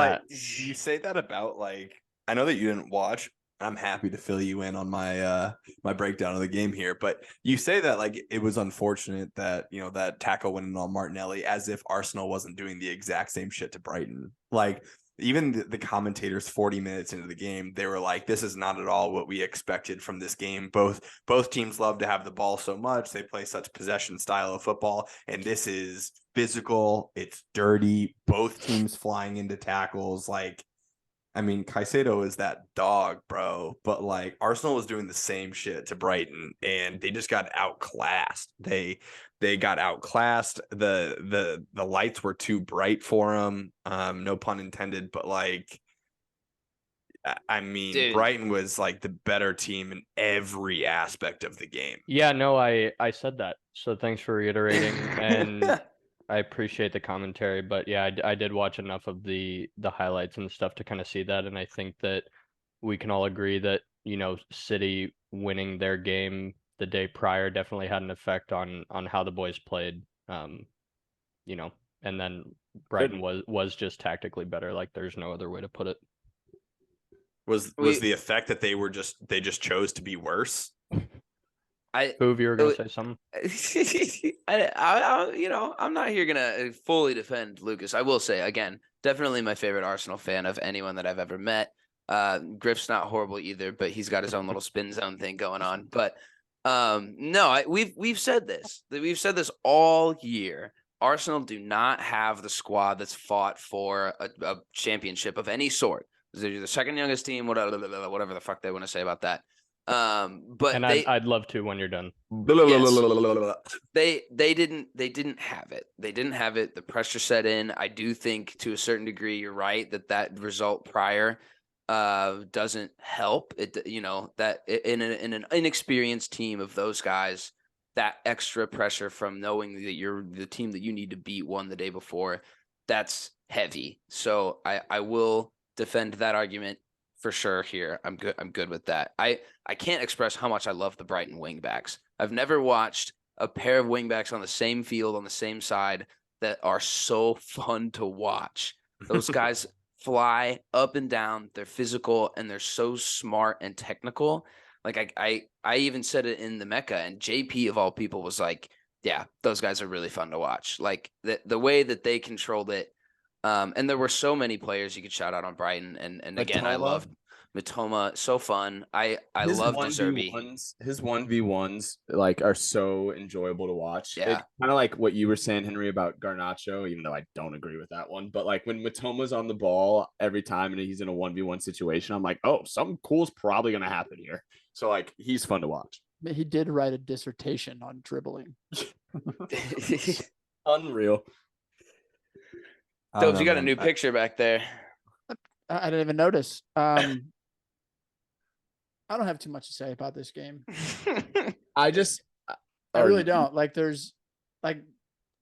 I know that you didn't watch. I'm happy to fill you in on my my breakdown of the game here, but you say that like it was unfortunate that that tackle went in on Martinelli, as if Arsenal wasn't doing the exact same shit to Brighton. Like even the commentators 40 minutes into the game, they were like, this is not at all what we expected from this game. Both teams love to have the ball so much. They play such possession style of football, and this is physical. It's dirty. Both teams flying into tackles. Like, I mean, Caicedo is that dog, bro. But like Arsenal was doing the same shit to Brighton, and they just got outclassed. They got outclassed. The lights were too bright for them. No pun intended. But like, I mean, Dude. Brighton was like the better team in every aspect of the game. Yeah, no, I said that. So thanks for reiterating, and I appreciate the commentary. But yeah, I did watch enough of the highlights and stuff to kind of see that, and I think that we can all agree that, you know, City winning their game the day prior definitely had an effect on how the boys played. You know, and then Brighton was just tactically better. Like, there's no other way to put it. Was the effect that they just chose to be worse? Hoove, you were gonna say something? You know, I'm not here gonna fully defend Lucas. I will say again, definitely my favorite Arsenal fan of anyone that I've ever met. Griff's not horrible either, but he's got his own little spin zone thing going on. But no, we've said this. We've said this all year. Arsenal do not have the squad that's fought for a championship of any sort. They're the second youngest team, whatever the fuck they want to say about that. But and I'd love to when you're done. Yes, they didn't have it. They didn't have it. The pressure set in. I do think to a certain degree you're right that result prior doesn't help. It, you know, that in an inexperienced team of those guys, that extra pressure from knowing that you're the team that you need to beat won the day before, that's heavy. So I will defend that argument for sure here. I'm good with that. I can't express how much I love the Brighton wingbacks. I've never watched a pair of wingbacks on the same field on the same side that are so fun to watch. Those guys fly up and down. They're physical and they're so smart and technical. Like I even said it in the Mecca, and JP of all people was like, yeah, those guys are really fun to watch. Like the way that they controlled it. And there were so many players you could shout out on Brighton. And again, I loved Matoma. So fun. I love De Zerbi. His 1v1s like are so enjoyable to watch. Yeah. Kind of like what you were saying, Henry, about Garnacho, even though I don't agree with that one. But like when Matoma's on the ball every time and he's in a 1v1 situation, I'm like, oh, something cool's probably gonna happen here. So like he's fun to watch. He did write a dissertation on dribbling. Unreal. Dobes, you got a new picture back there. I didn't even notice. I don't have too much to say about this game. I really don't. Like,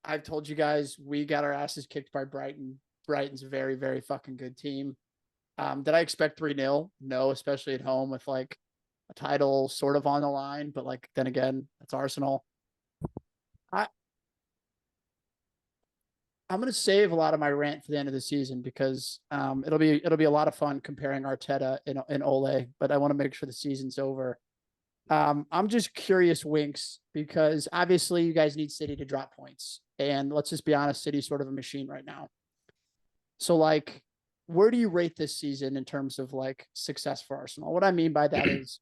I've told you guys, we got our asses kicked by Brighton. Brighton's a very, very fucking good team. Did I expect 3-0? No, especially at home with like a title sort of on the line. But like, then again, that's Arsenal. I'm going to save a lot of my rant for the end of the season because it'll be a lot of fun comparing Arteta and Ole, but I want to make sure the season's over. I'm just curious, Winks, because obviously you guys need City to drop points, and let's just be honest, City's sort of a machine right now. So like, where do you rate this season in terms of like success for Arsenal? What I mean by that is,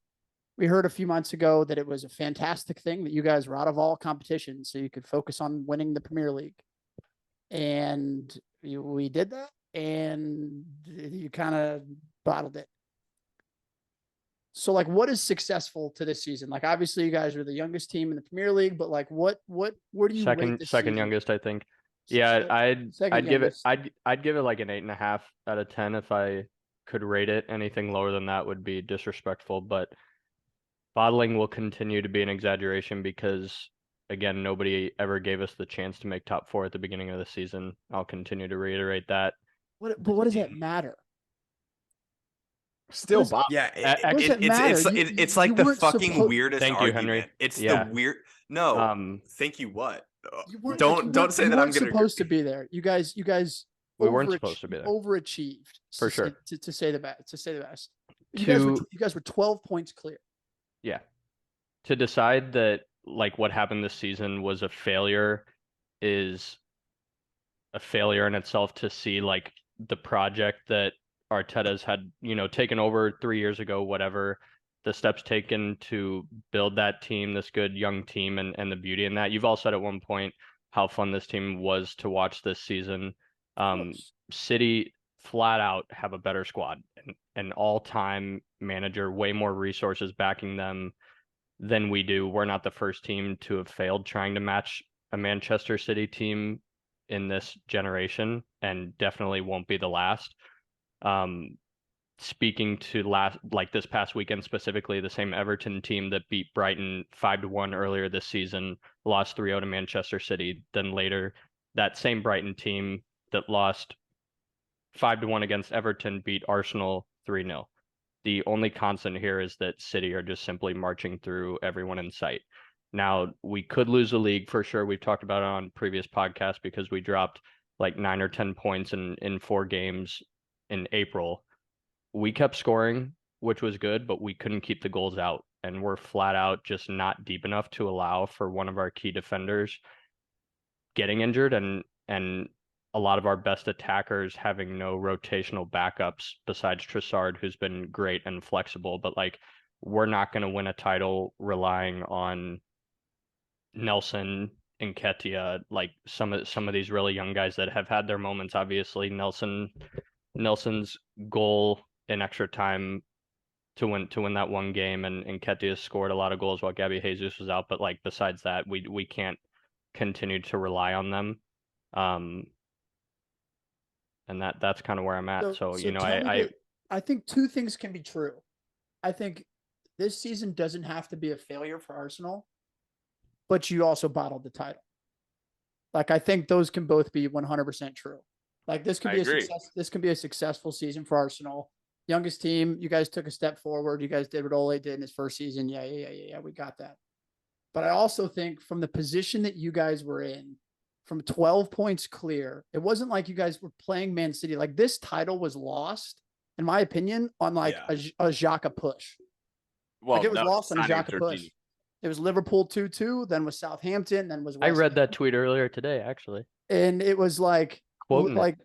we heard a few months ago that it was a fantastic thing that you guys were out of all competitions, so you could focus on winning the Premier League. And we did that, and you kind of bottled it. So, like, what is successful to this season? Like, obviously, you guys are the youngest team in the Premier League, but like, where do you rate this second season? youngest, I think. Yeah, I'd give it like an 8.5 out of 10 if I could rate it. Anything lower than that would be disrespectful. But bottling will continue to be an exaggeration because, again, nobody ever gave us the chance to make top 4 at the beginning of the season. I'll continue to reiterate that. But what does that matter? Still, yeah, it's like You the weren't fucking weirdest Thank you, argument. Henry. It's Yeah. the weird. No, thank you. What? You weren't, Don't say that I'm going supposed to be there. You guys. We weren't supposed to be there. Overachieved For sure. To say the best. You guys were 12 points clear. Yeah. To decide that like what happened this season was a failure is a failure in itself. To see like the project that Arteta's had, taken over 3 years ago, whatever, the steps taken to build that team, this good young team, and the beauty in that. You've all said at one point how fun this team was to watch this season. City flat out have a better squad, an all-time manager, way more resources backing them than we do. We're not the first team to have failed trying to match a Manchester City team in this generation, and definitely won't be the last. Speaking to this past weekend specifically, the same Everton team that beat Brighton 5-1 earlier this season lost 3-0 to Manchester City. Then later, that same Brighton team that lost 5-1 against Everton beat Arsenal 3-0. The only constant here is that City are just simply marching through everyone in sight. Now, we could lose the league for sure. We've talked about it on previous podcasts because we dropped like 9 or 10 points in 4 games in April. We kept scoring, which was good, but we couldn't keep the goals out. And we're flat out just not deep enough to allow for one of our key defenders getting injured and a lot of our best attackers having no rotational backups besides Trossard, who's been great and flexible. But like, we're not going to win a title relying on Nelson and Nketiah, like some of these really young guys that have had their moments. Obviously, Nelson's goal in extra time to win that one game, and Nketiah scored a lot of goals while Gabby Jesus was out. But like, besides that, we can't continue to rely on them. And that's kind of where I'm at. So I think 2 things can be true. I think this season doesn't have to be a failure for Arsenal, but you also bottled the title. Like, I think those can both be 100% true. Like, this could be this can be a successful season for Arsenal. Youngest team, you guys took a step forward. You guys did what Ole did in his first season. Yeah, we got that. But I also think from the position that you guys were in, from 12 points clear, it wasn't like you guys were playing Man City. Like, this title was lost, in my opinion, on a Xhaka push. Well, it was lost on a Xhaka push. It was Liverpool 2-2, then was Southampton, then was West I read Ham. that tweet earlier today, actually. And it was like, quoting it.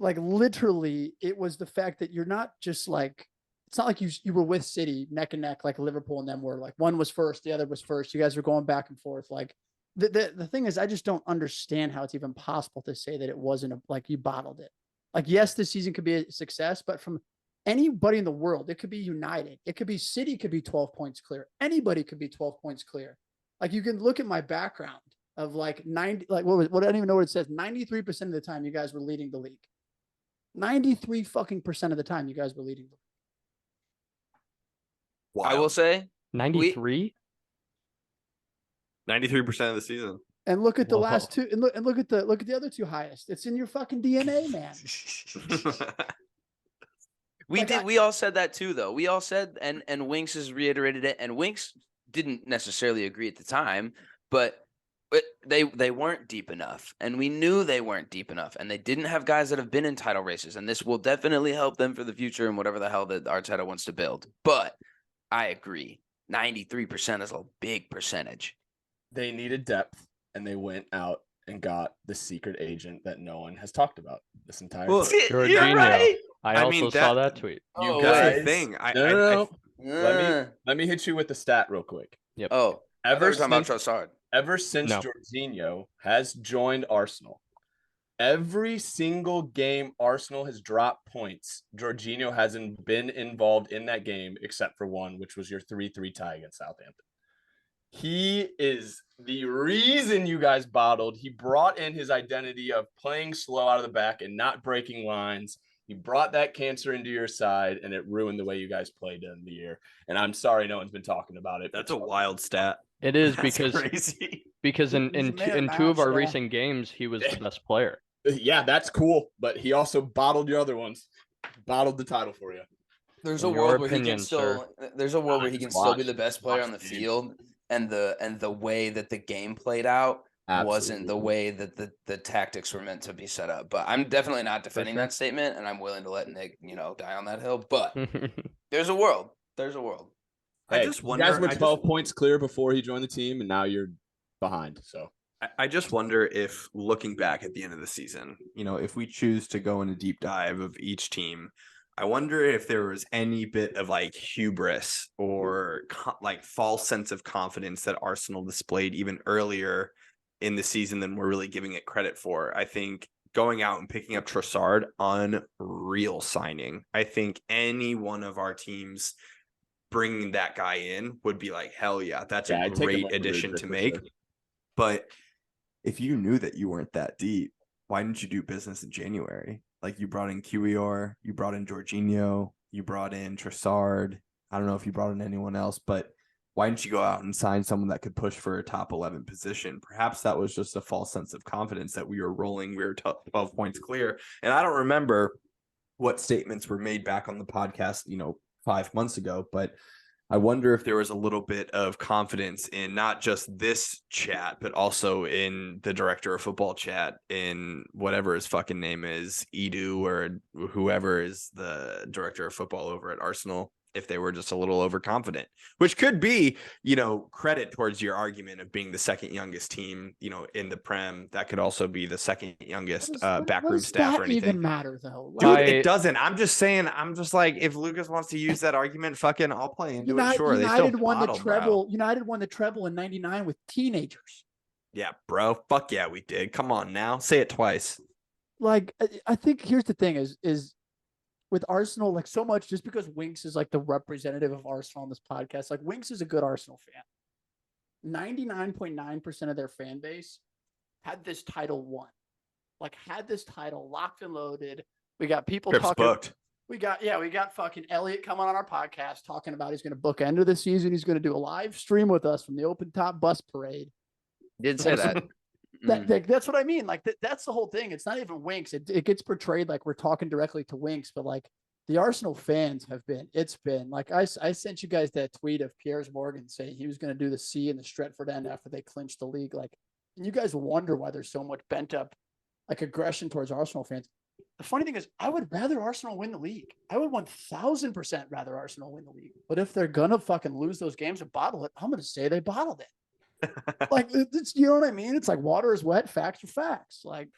Like literally, it was the fact that you're not just like, it's not like you were with City neck and neck like Liverpool and them were. Like, one was first, the other was first. You guys were going back and forth. Like, the thing is, I just don't understand how it's even possible to say that it wasn't like you bottled it. Like, yes, this season could be a success, but from anybody in the world, it could be United, it could be City, could be 12 points clear. Anybody could be 12 points clear. Like, you can look at my background of like 90, like what I don't even know what it says. 93% of the time you guys were leading the league. 93% of the time you guys were leading the league. Wow. I will say 93. 93% of the season. And look at the last 2, and look at the other 2 highest. It's in your fucking DNA, man. We all said that too, though. We all said, and Winks has reiterated it, and Winks didn't necessarily agree at the time, but they weren't deep enough, and we knew they weren't deep enough, and they didn't have guys that have been in title races, and this will definitely help them for the future and whatever the hell that Arteta wants to build. But I agree, 93% is a big percentage. They needed depth, and they went out and got the secret agent that no one has talked about this entire time. You're right. I also saw that tweet. You guys, the thing. No. Let me hit you with the stat real quick. Yep. Oh, ever since Jorginho has joined Arsenal, every single game Arsenal has dropped points, Jorginho hasn't been involved in that game except for one, which was your 3-3 tie against Southampton. He is the reason you guys bottled. He brought in his identity of playing slow out of the back and not breaking lines. He brought that cancer into your side, and it ruined the way you guys played in the year. And I'm sorry no one's been talking about it. That's a wild stat. It is That's because crazy. Because in 2 of our recent games, he was the best player. Yeah, that's cool. But he also bottled your other ones. Bottled the title for you. There's a world where he can still. There's a world where he can still be the best player on the field, and the way that the game played out wasn't the way that the tactics were meant to be set up. But I'm definitely not defending that statement, and I'm willing to let Nick, die on that hill. But there's a world. There's a world. Hey, I just wonder. You guys were 12 points clear before he joined the team, and now you're behind. So I just wonder if looking back at the end of the season, if we choose to go in a deep dive of each team, I wonder if there was any bit of like hubris or like false sense of confidence that Arsenal displayed even earlier in the season than we're really giving it credit for. I think going out and picking up Trossard, unreal signing. I think any one of our teams bringing that guy in would be like, hell yeah, that's a great addition to make. Sure. But if you knew that you weren't that deep, why didn't you do business in January? Like you brought in QER, you brought in Jorginho, you brought in Trossard. I don't know if you brought in anyone else, but why didn't you go out and sign someone that could push for a top 11 position? Perhaps that was just a false sense of confidence that we were rolling. We were 12 points clear. And I don't remember what statements were made back on the podcast, 5 months ago, but I wonder if there was a little bit of confidence in not just this chat, but also in the director of football chat, in whatever his fucking name is, Edu or whoever is the director of football over at Arsenal, if they were just a little overconfident, which could be, credit towards your argument of being the second youngest team, in the Prem. That could also be the second youngest backroom staff or anything. Even matter though? Dude, it doesn't. I'm just saying. I'm just like, if Lucas wants to use that argument, fucking, I'll play into it. Sure, United won the treble. United won the treble in '99 with teenagers. Yeah, bro. Fuck yeah, we did. Come on now, say it twice. Like, I think here's the thing: is with Arsenal, like so much, just because Winks is like the representative of Arsenal on this podcast, like Winks is a good Arsenal fan. 99.9% of their fan base had this title won. Like had this title locked and loaded. We got people talking. Booked. We got fucking Elliot coming on our podcast talking about he's going to book end of the season. He's going to do a live stream with us from the open top bus parade. Did say that. That's what I mean. Like that's the whole thing. It's not even Winks. It gets portrayed like we're talking directly to Winks, but like the Arsenal fans it's been like I sent you guys that tweet of Piers Morgan saying he was going to do the C in the Stretford end after they clinched the league. Like, and you guys wonder why there's so much bent up like aggression towards Arsenal fans. The funny thing is, I would rather Arsenal win the league. I would 1000% rather Arsenal win the league. But if they're gonna fucking lose those games and bottle it, I'm gonna say they bottled it. Like, it's, you know what I mean? It's like water is wet, facts are facts. Like,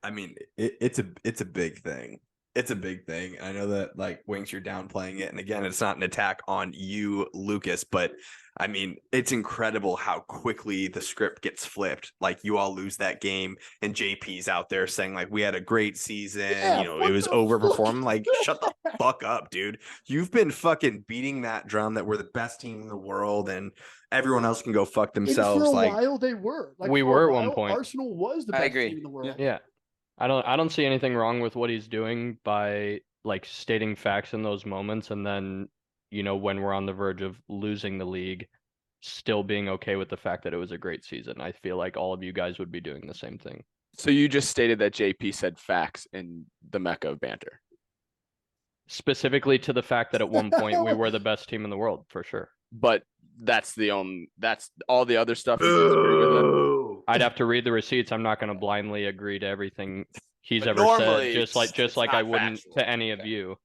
I mean, it's a big thing. It's a big thing. I know that like Winks, you're downplaying it. And again, it's not an attack on you, Lucas, but I mean, it's incredible how quickly the script gets flipped. Like you all lose that game and JP's out there saying like, we had a great season, it was overperforming. Like, shut the fuck up, dude. You've been fucking beating that drum that we're the best team in the world and everyone else can go fuck themselves. And for a like while they were. Like, we were at one point. Arsenal was the best team in the world. Yeah. I don't see anything wrong with what he's doing by like stating facts in those moments and then, when we're on the verge of losing the league, still being okay with the fact that it was a great season. I feel like all of you guys would be doing the same thing. So you just stated that JP said facts in the Mecca of Banter. Specifically to the fact that at one point we were the best team in the world, for sure. But that's all the other stuff. You disagree with it. I'd have to read the receipts. I'm not going to blindly agree to everything he's ever said, just like I wouldn't to any of you.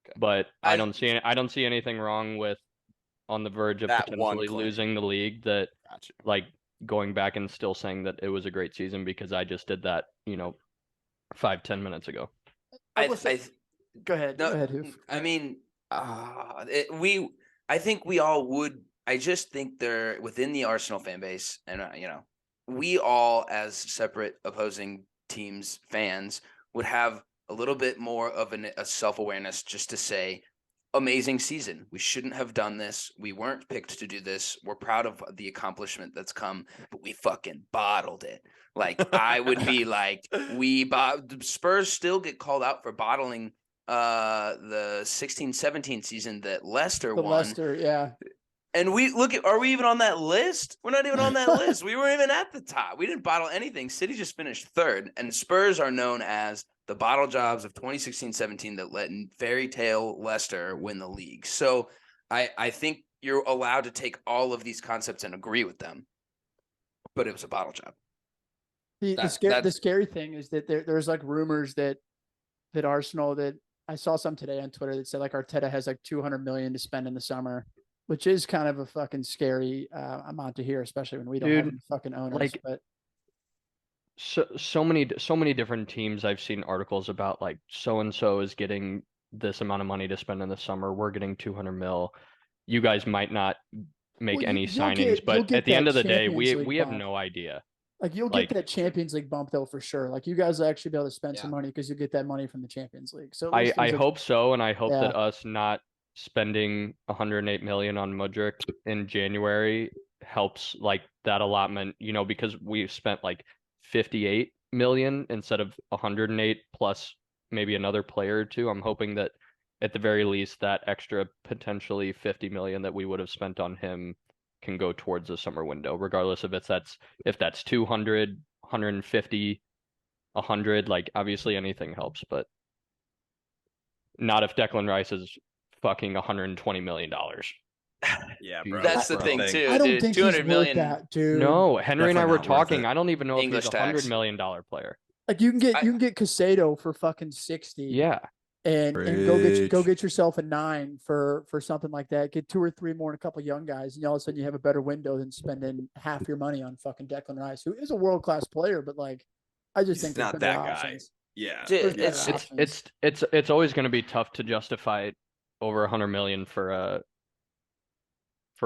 Okay. But I don't see anything wrong with on the verge of potentially losing the league that like going back and still saying that it was a great season because I just did that, 5-10 minutes ago. Go ahead. Go ahead, Hoof. I mean, I think we all would. I just think they're within the Arsenal fan base, and we all as separate opposing teams fans would have a little bit more of a self-awareness just to say, amazing season. We shouldn't have done this. We weren't picked to do this. We're proud of the accomplishment that's come, but we fucking bottled it. Like I would be like, Spurs still get called out for bottling the 16-17 season that Leicester won. Leicester, yeah. And are we even on that list? We're not even on that list. We weren't even at the top. We didn't bottle anything. City just finished third. And Spurs are known as the bottle jobs of 2016-17 that let fairy tale Leicester win the league. So I think you're allowed to take all of these concepts and agree with them. But it was a bottle job. The scary thing is that there's like rumors that Arsenal, that I saw some today on Twitter that said like Arteta has like $200 million to spend in the summer. which is kind of a fucking scary amount to hear, especially when we don't have Dude, any fucking owners. like- But So many different teams I've seen articles about, like, so and so is getting this amount of money to spend in the summer. We're getting 200 mil. You guys might not make Well, any you'll signings, you'll but get at the end that of the day, Champions League we have bump. no idea. Like you'll Like- get that Champions League bump though for sure. Like you guys will actually be able to spend some Yeah. money because you get that money from the Champions League. So at I least things are- hope so, and I hope Yeah. that us not spending 108 million on Mudryk in January helps like that allotment, because we've spent like 58 million instead of 108 plus maybe another player or two. I'm hoping that at the very least that extra potentially 50 million that we would have spent on him can go towards the summer window, regardless of if that's 200, 150, 100. Like obviously anything helps, but not if Declan Rice is fucking $120 million. Yeah, bro. That's the bro. thing too, I don't dude. think 200 he's worth million. that, dude. No, Henry and I Definitely were not worth talking. it. I don't even know English if he's a $100 tax. million player. Like you can I- get Casado for fucking 60. Yeah. And Preach. go get yourself a 9 for something like that. Get 2 or 3 more and a couple young guys, and all of a sudden you have a better window than spending half your money on fucking Declan Rice, who is a world class player, but like I just He's think not there's better that guy. options. Yeah. Dude, There's better It's always going to be tough to justify over 100 million for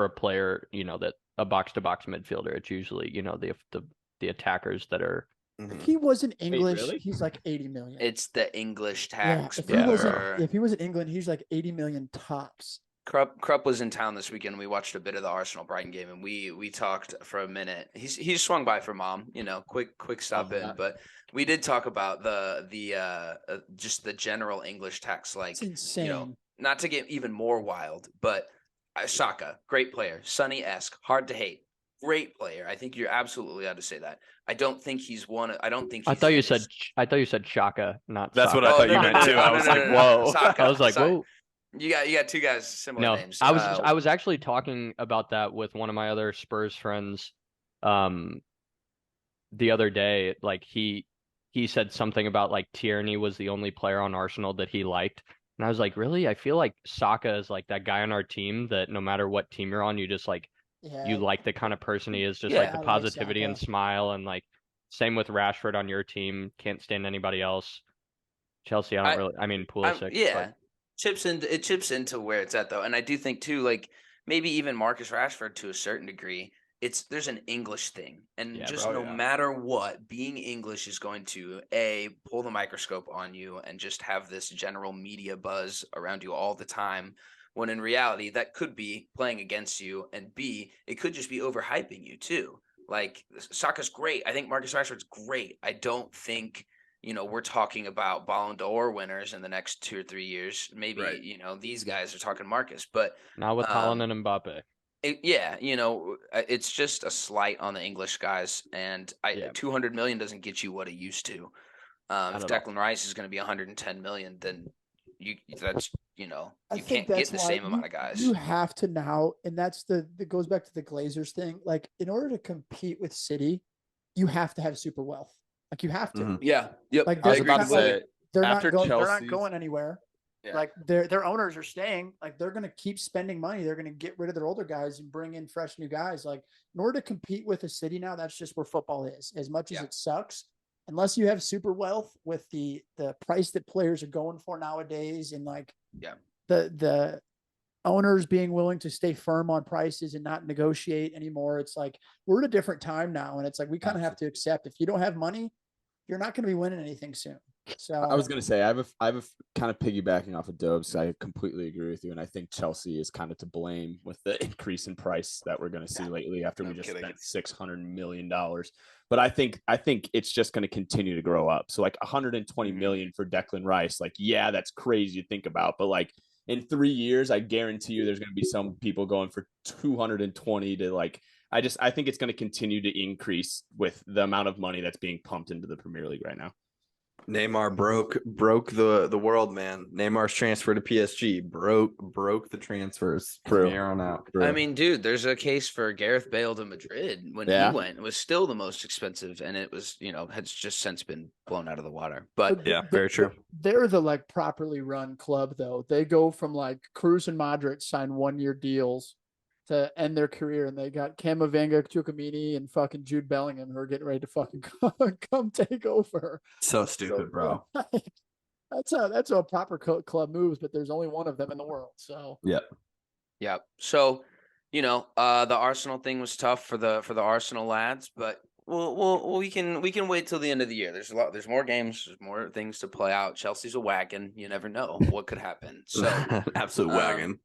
a player, that a box to box midfielder. It's usually, the attackers that are. Mhm. If he wasn't English, really? he's like 80 million. It's the English Yeah, tax. if brother. he was in England, he's like 80 million tops. Krupp was in town this weekend. We watched a bit of the Arsenal Brighton game, and we talked for a minute. He swung by for mom, quick stop in. that. But we did talk about the just the general English tax, like It's insane. not to get even more wild, but Saka, great player, Sonny-esque, hard to hate, great player. I think you're absolutely allowed to say that. I don't think he's one. I don't think. I He's thought you said Shaka, not. That's what Saka. I thought you no, meant no, too. no, I no, was no, like, no, no. whoa. Saka, I was like, sorry. whoa. You got 2 guys similar No, names. I was actually talking about that with one of my other Spurs friends, the other day. Like he said something about like Tierney was the only player on Arsenal that he liked, and I was like, really? I feel like Saka is like that guy on our team that no matter what team you're on, you just like Yeah. you like the kind of person he is, just Yeah, like the I like positivity and Saka. smile, and like same with Rashford on your team. Can't stand anybody else. Chelsea, I mean Pulisic. yeah, but- it chips into where it's at though, and I do think too, like maybe even Marcus Rashford to a certain degree. There's an English thing, and Yeah, just bro. no Oh, yeah. matter what, being English is going to pull the microscope on you and just have this general media buzz around you all the time. When in reality, that could be playing against you, and B, it could just be overhyping you too. Like Saka's great. I think Marcus Rashford's great. I don't think we're talking about Ballon d'Or winners in the next 2 or 3 years. Maybe Right. these guys are talking Marcus, but Not with Haaland and Mbappe. it's just a slight on the English guys, and Yeah. 200 million doesn't get you what it used to. If Not at all. Declan Rice is going to be 110 million, then you I you think can't get that's the why same amount of guys. You have to now, and that goes back to the Glazers thing. Like, in order to compete with City, you have to have super wealth. Like, you have to. Mhm. Yeah. Yep. Like, I was they're about to not- say, they're after not Chelsea's- going anywhere. Yeah. Like, their owners are staying. Like, they're going to keep spending money. They're going to get rid of their older guys and bring in fresh new guys. Like, in order to compete with a City now, that's just where football is. As much as Yeah. it sucks, unless you have super wealth with the price that players are going for nowadays, and like Yeah. the owners being willing to stay firm on prices and not negotiate anymore. It's like we're at a different time now, and it's like we kind of have to accept if you don't have money, you're not going to be winning anything soon. So I was gonna say I have a kind of piggybacking off of Dobes. I completely agree with you, and I think Chelsea is kind of to blame with the increase in price that we're going to see lately after we just kidding. spent $600 million. But I think it's just going to continue to grow up. So like 120 million for Declan Rice, like yeah, that's crazy to think about, but like in 3 years, I guarantee you there's going to be some people going for 220 to like. I think it's going to continue to increase with the amount of money that's being pumped into the Premier League right now. Neymar broke the world, man. Neymar's transfer to PSG broke the transfers True. from here on out. I mean, dude, there's a case for Gareth Bale to Madrid when Yeah. he went. It was still the most expensive, and it was, has just since been blown out of the water. But yeah, very true. They're the like properly run club though. They go from like Cruz and Modric sign 1-year deals to end their career, and they got Camavinga, Chukwuemini, and fucking Jude Bellingham who are getting ready to fucking come take over. So stupid, bro. That's how a proper club moves, but there's only one of them in the world. So Yeah. So, the Arsenal thing was tough for the Arsenal lads, but we can wait till the end of the year. There's more games, there's more things to play out. Chelsea's a wagon. You never know what could happen. So absolute wagon.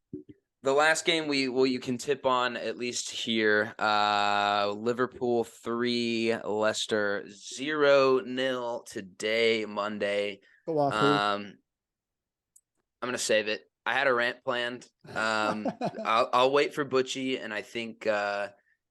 The last game you can tip on at least here. Liverpool 3, Leicester 0-0 today, Monday. go off. I'm gonna save it. I had a rant planned. I'll wait for Butchie, and I think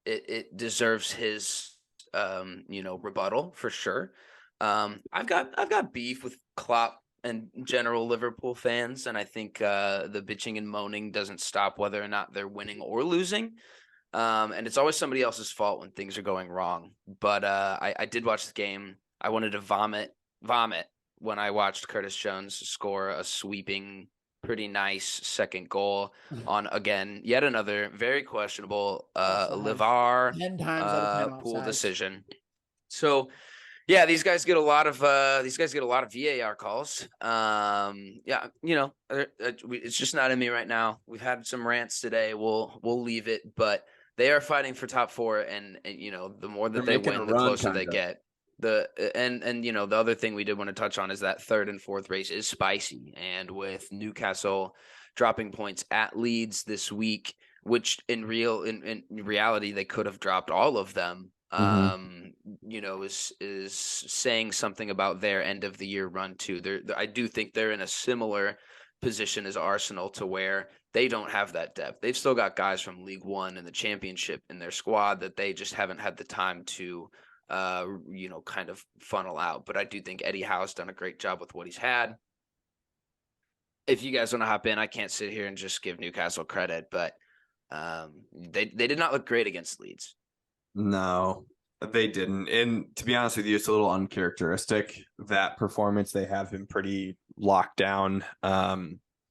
it deserves his rebuttal for sure. I've got beef with Klopp and general Liverpool fans, and I think the bitching and moaning doesn't stop whether or not they're winning or losing. And it's always somebody else's fault when things are going wrong. But I did watch the game. I wanted to vomit when I watched Curtis Jones score a sweeping, pretty nice second goal on, again, yet another very questionable Livar 10 times out of 10 pool offsides. decision. So yeah, these guys get a lot of VAR calls. It's just not in me right now. We've had some rants today. We'll leave it, but they are fighting for top 4, and the more that They're they making a win, the run, closer they kinda. get. The other thing we did want to touch on is that 3rd and 4th race is spicy, and with Newcastle dropping points at Leeds this week, which in reality they could have dropped all of them. Is saying something about their end of the year run too. I do think they're in a similar position as Arsenal, to where they don't have that depth. They've still got guys from League One and the Championship in their squad that they just haven't had the time to kind of funnel out. But I do think Eddie Howe's done a great job with what he's had. If you guys want to hop in, I can't sit here and just give Newcastle credit, but they did not look great against Leeds. No, they didn't. And to be honest with you, it's a little uncharacteristic, that performance. They have been pretty locked down,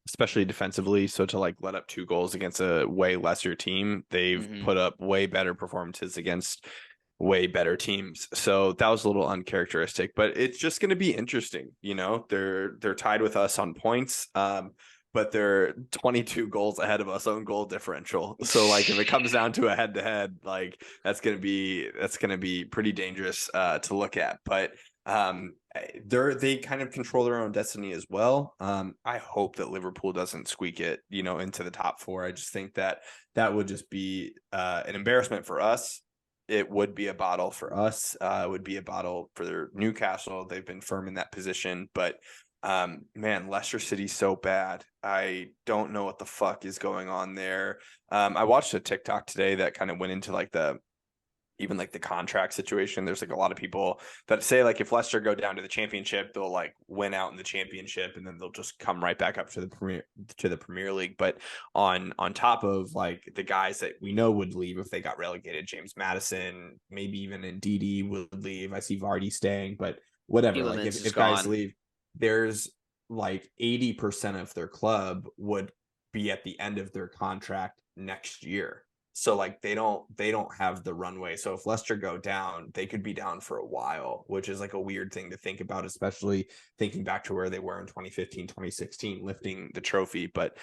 especially defensively. So to let up 2 goals against a way lesser team, they've put up way better performances against way better teams. So that was a little uncharacteristic, but it's just going to be interesting. They're tied with us on points. But they're 22 goals ahead of us on goal differential. So if it comes down to a head-to-head, that's gonna be pretty dangerous to look at. But they kind of control their own destiny as well. I hope that Liverpool doesn't squeak it, into the top 4. I just think that would just be an embarrassment for us. It would be a bottle for us. It would be a bottle for Newcastle. They've been firm in that position, but man, Leicester City's so bad. I don't know what the fuck is going on there. I watched a TikTok today that kind of went into the contract situation. There's a lot of people that say if Leicester go down to the Championship, they'll win out in the Championship, and then they'll just come right back up to the Premier League. But on top of the guys that we know would leave if they got relegated, James Maddison, maybe even Ndidi would leave. I see Vardy staying, but whatever. If guys leave, there's 80% of their club would be at the end of their contract next year. So they don't have the runway. So if Leicester go down, they could be down for a while, which is a weird thing to think about, especially thinking back to where they were in 2015, 2016, lifting the trophy. But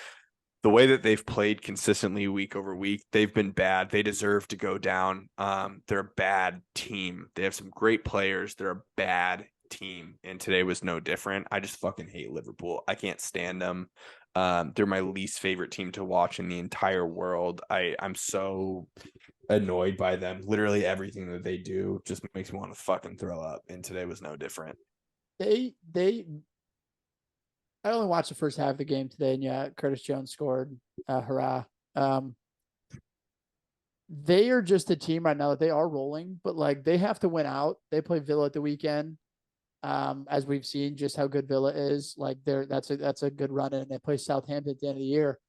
the way that they've played consistently week over week, they've been bad. They deserve to go down. They're a bad team. They have some great players. They're a bad team, and today was no different. I just fucking hate Liverpool. I can't stand them. They're my least favorite team to watch in the entire world. I'm so annoyed by them. Literally everything that they do just makes me want to fucking throw up, and today was no different. I only watched the first half of the game today, and yeah, Curtis Jones scored. Hurrah. They are just a team right now that they are rolling, but they have to win out. They play Villa at the weekend. As we've seen just how good Villa is, that's a good run, and they play Southampton at the end of the year.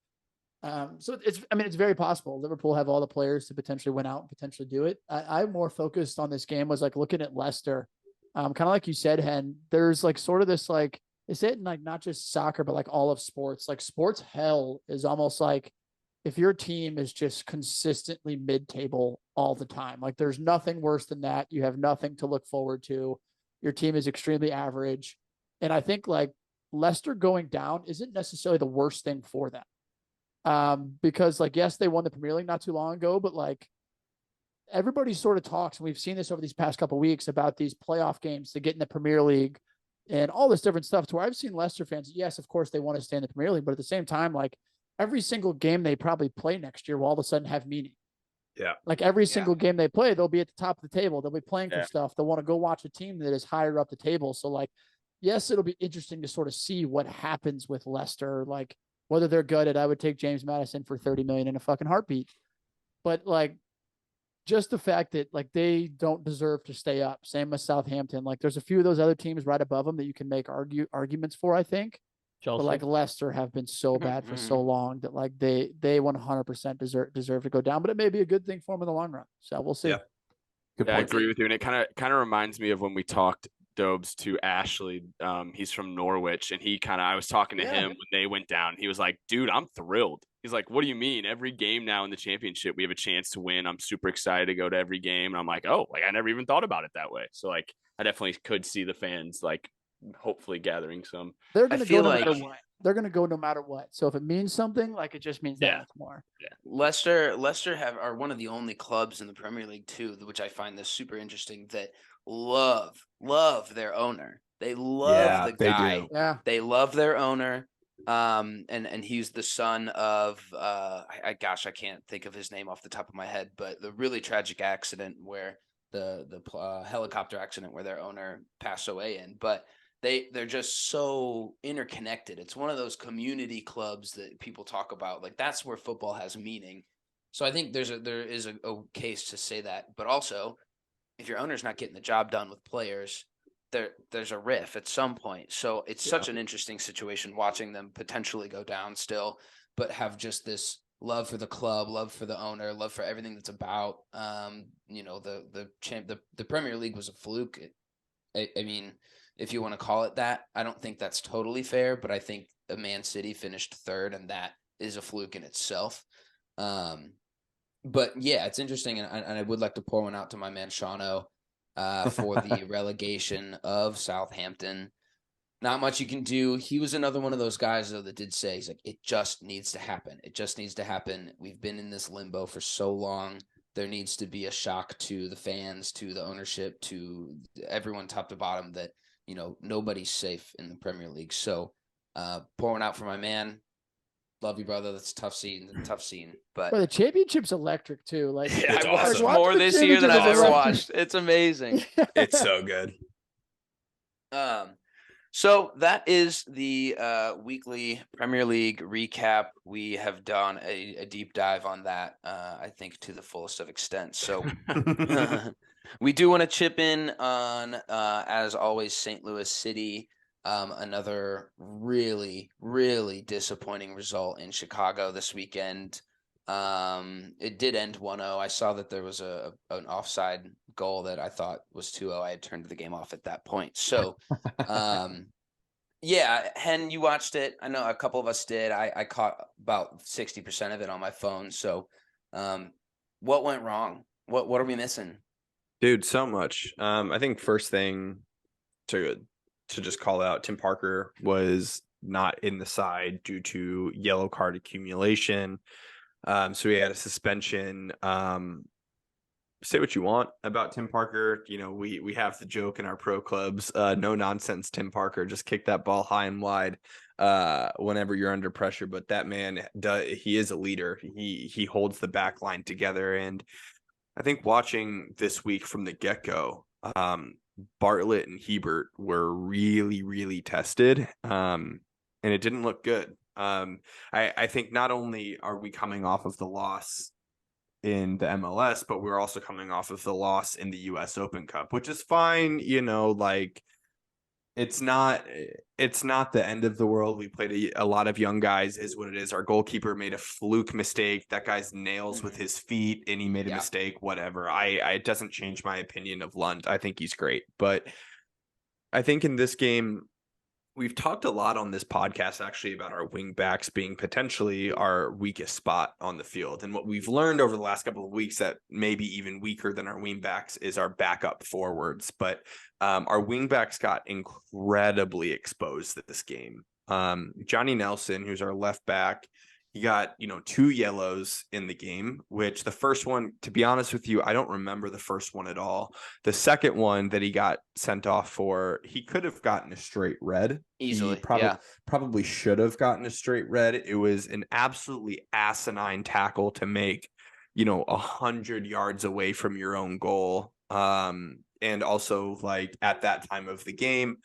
So it's very possible Liverpool have all the players to potentially win out and potentially do it. I'm more focused on this game was looking at Leicester, kind of like you said, Hen. There's sort of this is it not just soccer but all of sports. Sports hell is almost if your team is just consistently mid-table all the time, like there's nothing worse than that. You have nothing to look forward to. Your team is extremely average. And I think like Leicester going down isn't necessarily the worst thing for them. Because like, yes, they won the Premier League not too long ago, but like everybody sort of talks, and we've seen this over these past couple of weeks about these playoff games to get in the Premier League and all this different stuff, to where I've seen Leicester fans, yes, of course they want to stay in the Premier League, but at the same time, like every single game they probably play next year will all of a sudden have meaning. Yeah. Like every single game they play, they'll be at the top of the table. They'll be playing for stuff. They'll want to go watch a team that is higher up the table. So like, yes, it'll be interesting to sort of see what happens with Leicester, like whether they're good at, I would take James Maddison for 30 million in a fucking heartbeat. But like, just the fact that like they don't deserve to stay up. Same as Southampton. Like there's a few of those other teams right above them that you can make arguments for, I think. Chelsea. But like Leicester have been so bad for so long that like they 100% deserve to go down. But it may be a good thing for them in the long run. So we'll see. Yeah. Good point. I agree with you. And it kind of reminds me of when we talked Dobes to Ashley. He's from Norwich, and I was talking to him when they went down. He was like, dude, I'm thrilled. He's like, what do you mean? Every game now in the championship, we have a chance to win. I'm super excited to go to every game. And I'm like, oh, like I never even thought about it that way. So like, I definitely could see the fans like hopefully gathering some. They're going to go no matter what. They're going to go no matter what. So if it means something, like it just means that much more. Yeah. Leicester are one of the only clubs in the Premier League too, which I find this super interesting, that love their owner. They love the guy. Yeah. They love their owner. And he's the son of I can't think of his name off the top of my head, but the really tragic accident where the helicopter accident where their owner passed away in. But they're just so interconnected. It's one of those community clubs that people talk about. Like that's where football has meaning. So I think there is a case to say that. But also, if your owner's not getting the job done with players, there's a riff at some point. So it's such an interesting situation watching them potentially go down still, but have just this love for the club, love for the owner, love for everything that's about. The Premier League was a fluke. I mean, if you want to call it that, I don't think that's totally fair, but I think Man City finished third, and that is a fluke in itself. But yeah, it's interesting, and I would like to pour one out to my man Shauno for the relegation of Southampton. Not much you can do. He was another one of those guys, though, that did say, he's like, it just needs to happen. It just needs to happen. We've been in this limbo for so long. There needs to be a shock to the fans, to the ownership, to everyone top to bottom that, nobody's safe in the Premier League. So pouring out for my man. Love you, brother. That's a tough scene. But the championship's electric too. Like I watched more this year than I've ever watched. It's amazing. It's so good. So that is the weekly Premier League recap. We have done a deep dive on that, I think, to the fullest of extent. So we do want to chip in on, as always, St. Louis City. Another really, really disappointing result in Chicago this weekend. It did end 1-0. I saw that there was an offside goal that I thought was 2-0. I had turned the game off at that point. So, yeah, Hen, you watched it. I know a couple of us did. I caught about 60% of it on my phone. So, what went wrong? What are we missing? Dude, so much. I think first thing to just call out, Tim Parker was not in the side due to yellow card accumulation. So he had a suspension. Say what you want about Tim Parker. We have the joke in our pro clubs, no nonsense, Tim Parker, just kick that ball high and wide whenever you're under pressure. But that man, he is a leader. He holds the back line together. And I think watching this week from the get-go, Bartlett and Hebert were really, really tested, and it didn't look good. I think not only are we coming off of the loss in the MLS, but we're also coming off of the loss in the US Open Cup, which is fine. It's not the end of the world. We played a lot of young guys, is what it is. Our goalkeeper made a fluke mistake. That guy's nails with his feet, and he made a mistake, whatever. It doesn't change my opinion of Lund. I think he's great. But I think in this game, We've talked a lot on this podcast actually about our wing backs being potentially our weakest spot on the field. And what we've learned over the last couple of weeks that maybe even weaker than our wing backs is our backup forwards. But our wing backs got incredibly exposed this game. Johnny Nelson, who's our left back, he got, 2 yellows in the game, which the first one, to be honest with you, I don't remember the first one at all. The second one that he got sent off for, he could have gotten a straight red. Easily, He probably should have gotten a straight red. It was an absolutely asinine tackle to make, 100 yards away from your own goal. And also, like, at that time of the game,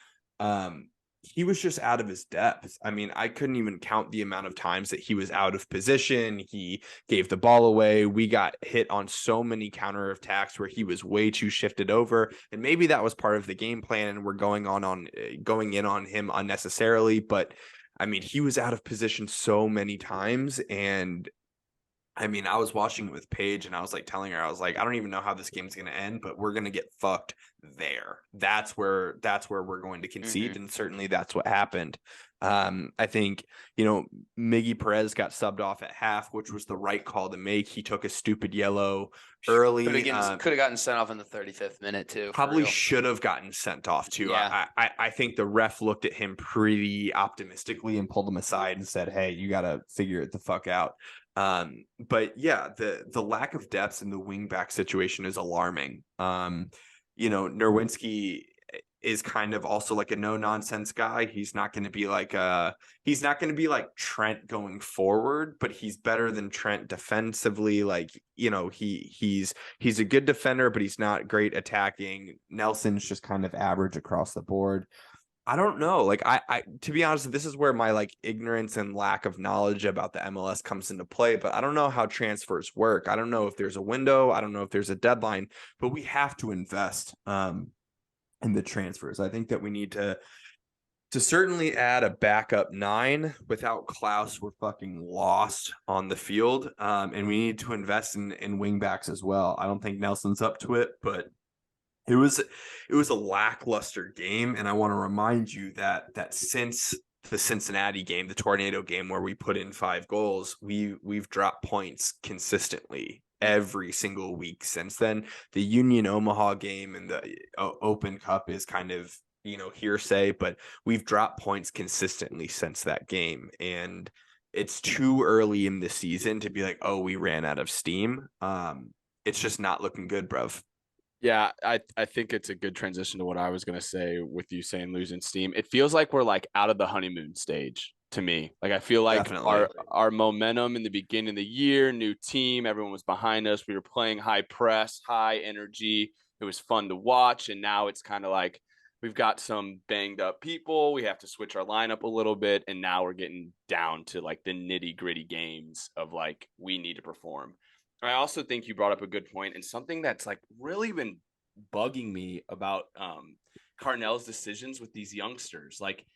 he was just out of his depth. I mean, I couldn't even count the amount of times that he was out of position. He gave the ball away. We got hit on so many counterattacks where he was way too shifted over. And maybe that was part of the game plan and we're going in on him unnecessarily. But I mean, he was out of position so many times. And I mean, I was watching it with Paige and I was like telling her, I was like, I don't even know how this game's going to end, but we're going to get fucked there. That's where we're going to concede. And certainly that's what happened. I think, Miggy Perez got subbed off at half, which was the right call to make. He took a stupid yellow early. Could have gotten sent off in the 35th minute too. Probably should have gotten sent off too. Yeah. I think the ref looked at him pretty optimistically and pulled him aside and said, hey, you got to figure it the fuck out. But yeah, the lack of depth in the wing back situation is alarming. Nerwinski is kind of also like a no nonsense guy. He's not going to be like Trent going forward, but he's better than Trent defensively. Like, he's a good defender, but he's not great attacking. Nelson's just kind of average across the board. I don't know. Like, I to be honest, this is where my like ignorance and lack of knowledge about the MLS comes into play, but I don't know how transfers work. I don't know if there's a window. I don't know if there's a deadline, but we have to invest in the transfers. I think that we need to certainly add a backup 9. Without Klaus, we're fucking lost on the field. And we need to invest in wing backs as well. I don't think Nelson's up to it, but it was a lackluster game, and I want to remind you that since the Cincinnati game, the tornado game where we put in 5 goals, we've dropped points consistently every single week since then. The Union Omaha game and the Open Cup is kind of hearsay, but we've dropped points consistently since that game, and it's too early in the season to be like, oh, we ran out of steam. It's just not looking good, bruv. Yeah, I think it's a good transition to what I was going to say with you saying losing steam. It feels like we're like out of the honeymoon stage to me. Like, I feel like our momentum in the beginning of the year, new team, everyone was behind us. We were playing high press, high energy. It was fun to watch. And now it's kind of like we've got some banged up people. We have to switch our lineup a little bit. And now we're getting down to like the nitty gritty games of like, we need to perform. I also think you brought up a good point, and something that's like really been bugging me about Carnell's decisions with these youngsters. Like,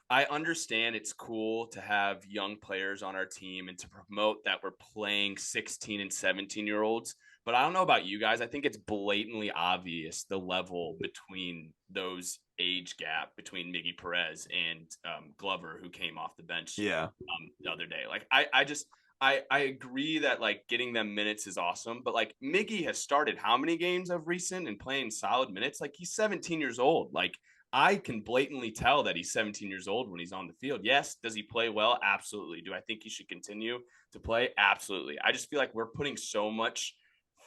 I understand it's cool to have young players on our team and to promote that we're playing 16 and 17-year-olds, but I don't know about you guys. I think it's blatantly obvious the level between those age gap between Miggy Perez and Glover, who came off the bench the other day. Like, I agree that like getting them minutes is awesome, but like Miggy has started how many games of recent and playing solid minutes? Like, he's 17 years old. Like, I can blatantly tell that he's 17 years old when he's on the field. Yes. Does he play well? Absolutely. Do I think he should continue to play? Absolutely. I just feel like we're putting so much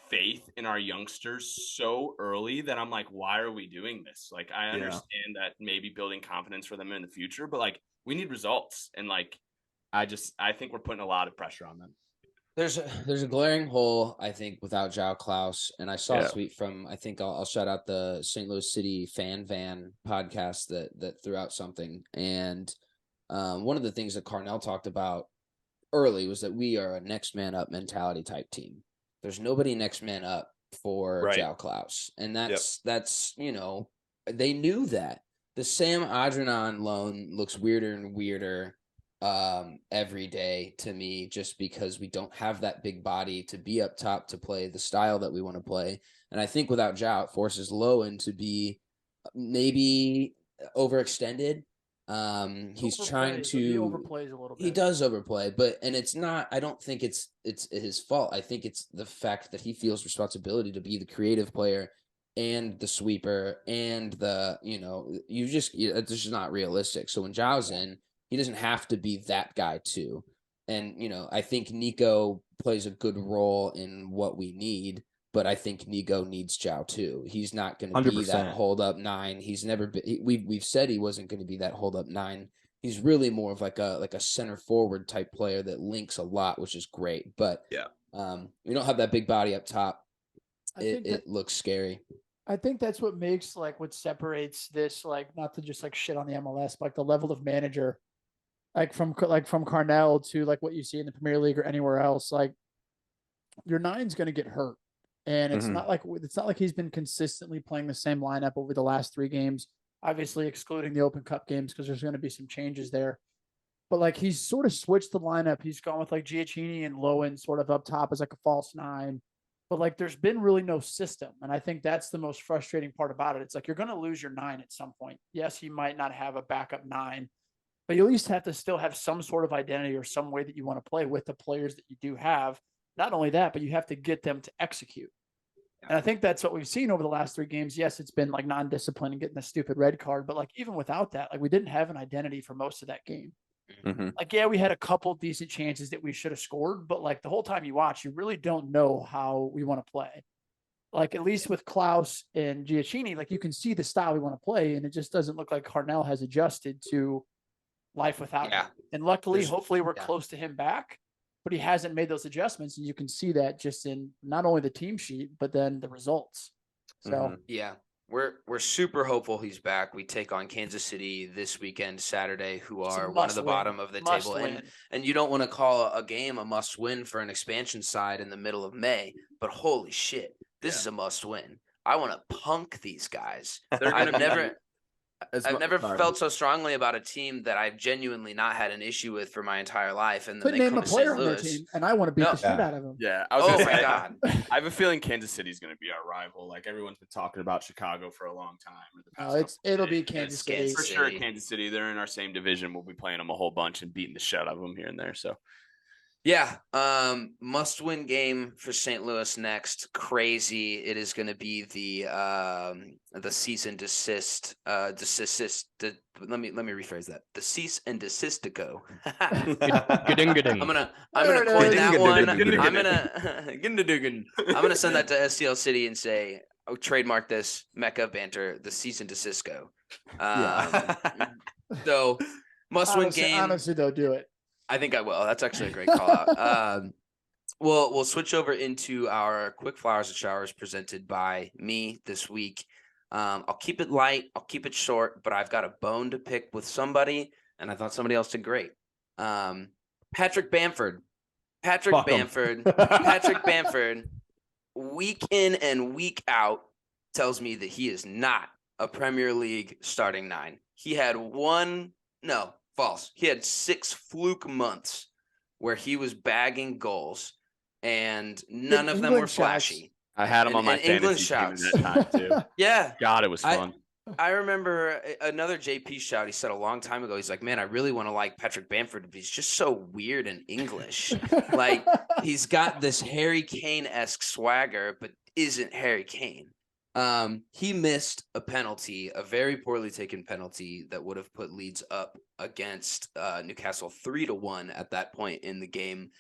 faith in our youngsters so early that I'm like, why are we doing this? Like, I understand that maybe building confidence for them in the future, but like, we need results. And like, I think we're putting a lot of pressure on them. There's a glaring hole, I think, without João Klaus. And I saw a tweet from, I think I'll shout out the St. Louis City Fan Van podcast that threw out something. And one of the things that Carnell talked about early was that we are a next man up mentality type team. There's nobody next man up for João Klaus. And that's they knew that. The Sam Adrian loan looks weirder and weirder every day to me, just because we don't have that big body to be up top to play the style that we want to play. And I think without João, it forces Lowen to be maybe overextended He's Overplays, trying but he to overplays a little bit. He does overplay, but it's not. I don't think it's his fault. I think it's the fact that he feels responsibility to be the creative player and the sweeper and the it's just not realistic. So when Zhao's in, he doesn't have to be that guy too. And I think Nico plays a good role in what we need. But I think Nico needs Zhao too. He's not going to be 100%. that hold up 9. He's never been. We've said he wasn't going to be that hold up 9. He's really more of like a center forward type player that links a lot, which is great. But we don't have that big body up top. It looks scary. I think that's what makes what separates this, not to just shit on the MLS, but the level of manager, from Carnell to what you see in the Premier League or anywhere else. Your 9's going to get hurt. And it's not like he's been consistently playing the same lineup over the last 3 games, obviously excluding the Open Cup games because there's going to be some changes there. But he's sort of switched the lineup. He's gone with Giacchini and Lowen sort of up top as a false 9. But there's been really no system. And I think that's the most frustrating part about it. It's you're going to lose your 9 at some point. Yes, you might not have a backup 9, but you at least have to still have some sort of identity or some way that you want to play with the players that you do have. Not only that, but you have to get them to execute. And I think that's what we've seen over the last 3 games. Yes, it's been non-discipline and getting a stupid red card, but even without that, we didn't have an identity for most of that game. Mm-hmm. We had a couple decent chances that we should have scored, but the whole time you watch, you really don't know how we want to play. At least with Klaus and Giacchini, you can see the style we want to play, and it just doesn't look like Carnell has adjusted to life without him. And luckily, hopefully we're close to him back. But he hasn't made those adjustments, and you can see that just in not only the team sheet, but then the results. So we're super hopeful he's back. We take on Kansas City this weekend, Saturday, who It's a are one of the must-win. bottom of the Must table. win. And you don't want to call a game a must win for an expansion side in the middle of May, but holy shit, this is a must win. I want to punk these guys. I've never felt so strongly about a team that I've genuinely not had an issue with for my entire life. And then Couldn't they name come a to player St. on their Louis. team, and I want to beat the shit out of them. Yeah, I was Oh gonna my say, god! I have a feeling Kansas City's going to be our rival. Everyone's been talking about Chicago for a long time. Or the past It'll couple be of days. Kansas Kansas City. For sure, City. Kansas City. They're in our same division. We'll be playing them a whole bunch and beating the shit out of them here and there. So, yeah, must-win game for St. Louis next. Crazy. It is going to be the cease and desist. Let me rephrase that. The cease and desistico. I'm gonna coin that one. I'm gonna send that to STL City and say, trademark this Mecca of Banter, the cease and desisco. So must-win game. Honestly, they'll do it. I think I will. That's actually a great call out. We'll switch over into our quick flowers and showers presented by me this week. I'll keep it light. I'll keep it short, but I've got a bone to pick with somebody, and I thought somebody else did great. Patrick Bamford. Patrick Bamford, week in and week out, tells me that he is not a Premier League starting 9. He had false. He had 6 fluke months where he was bagging goals, and none of them were flashy. I had him on my England fantasy team shouts. at that time too. Yeah. God, it was fun. I remember another JP shout he said a long time ago. He's like, man, I really want to like Patrick Bamford, but he's just so weird in English. He's got this Harry Kane-esque swagger, but isn't Harry Kane. He missed a penalty, a very poorly taken penalty that would have put Leeds up against Newcastle 3-1 at that point in the game.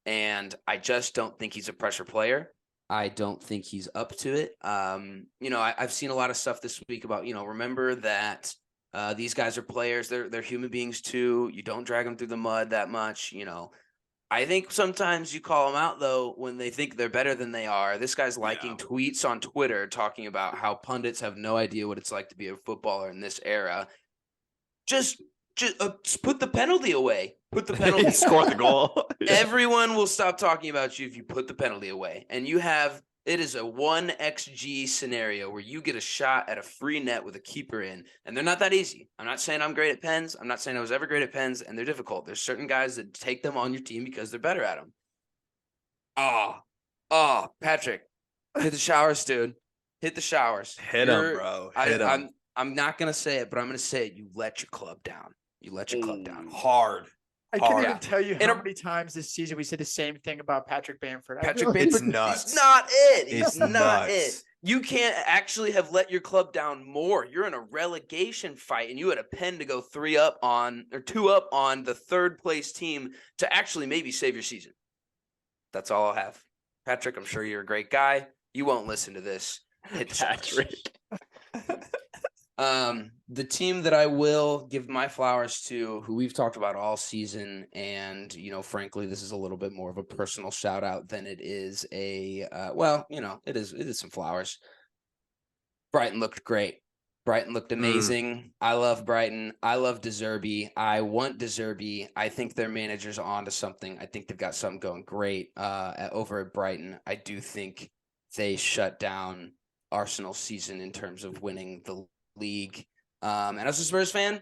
And I just don't think he's a pressure player. I don't think he's up to it. I've seen a lot of stuff this week about, remember that these guys are players. They're human beings too. You don't drag them through the mud that much, I think sometimes you call them out, though, when they think they're better than they are. This guy's liking tweets on Twitter talking about how pundits have no idea what it's like to be a footballer in this era. Just put the penalty away. Put the penalty. Score the goal. Everyone will stop talking about you if you put the penalty away. And it is a 1xG scenario where you get a shot at a free net with a keeper in, and they're not that easy. I'm not saying I'm great at pens. I'm not saying I was ever great at pens, and they're difficult. There's certain guys that take them on your team because they're better at them. Patrick, hit the showers, dude. Hit the showers. Hit him, bro. Hit him. I'm not gonna say it, but I'm gonna say it. You let your club down. You let your club down Hard. I couldn't Yeah. even tell you In how a- many times this season we said the same thing about Patrick Bamford. Patrick It's Bamford, nuts. he's not it. He's It's not it. nuts. You can't actually have let your club down more. You're in a relegation fight, and you had a pen to go 2 up on the third place team to actually maybe save your season. That's all I have. Patrick, I'm sure you're a great guy. You won't listen to this. Hit the Patrick. The team that I will give my flowers to, who we've talked about all season, and frankly, this is a little bit more of a personal shout out than it is it is some flowers. Brighton looked great. Brighton looked amazing. I love Brighton. I love De Zerbi. I want De Zerbi. I think their manager's onto something. I think they've got something going great over at Brighton. I do think they shut down Arsenal's season in terms of winning the league. And as a Spurs fan,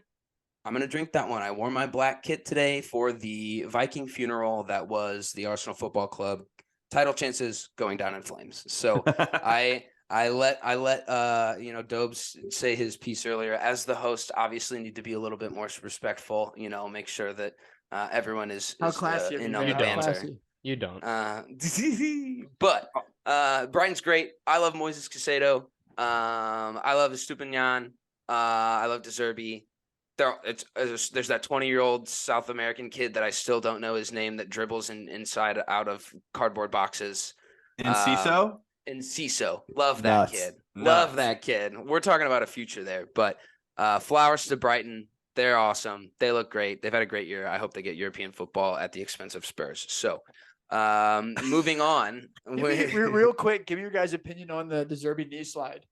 I'm going to drink that one. I wore my black kit today for the Viking funeral that was the Arsenal Football Club. Title chances going down in flames. So I let Dobes say his piece earlier. As the host, obviously need to be a little bit more respectful, make sure that everyone is classy in of on you, the how banter. classy. You don't. But Brighton's great. I love Moises Caicedo. I love Estupinian. I love De Zerbi. There's that 20-year-old South American kid that I still don't know his name that dribbles inside out of cardboard boxes. Enciso? Enciso. Love that Nuts. kid. Nuts. Love that kid. We're talking about a future there. But flowers to Brighton. They're awesome. They look great. They've had a great year. I hope they get European football at the expense of Spurs. So moving on. Real quick, give me your guys' opinion on the De Zerbi knee slide.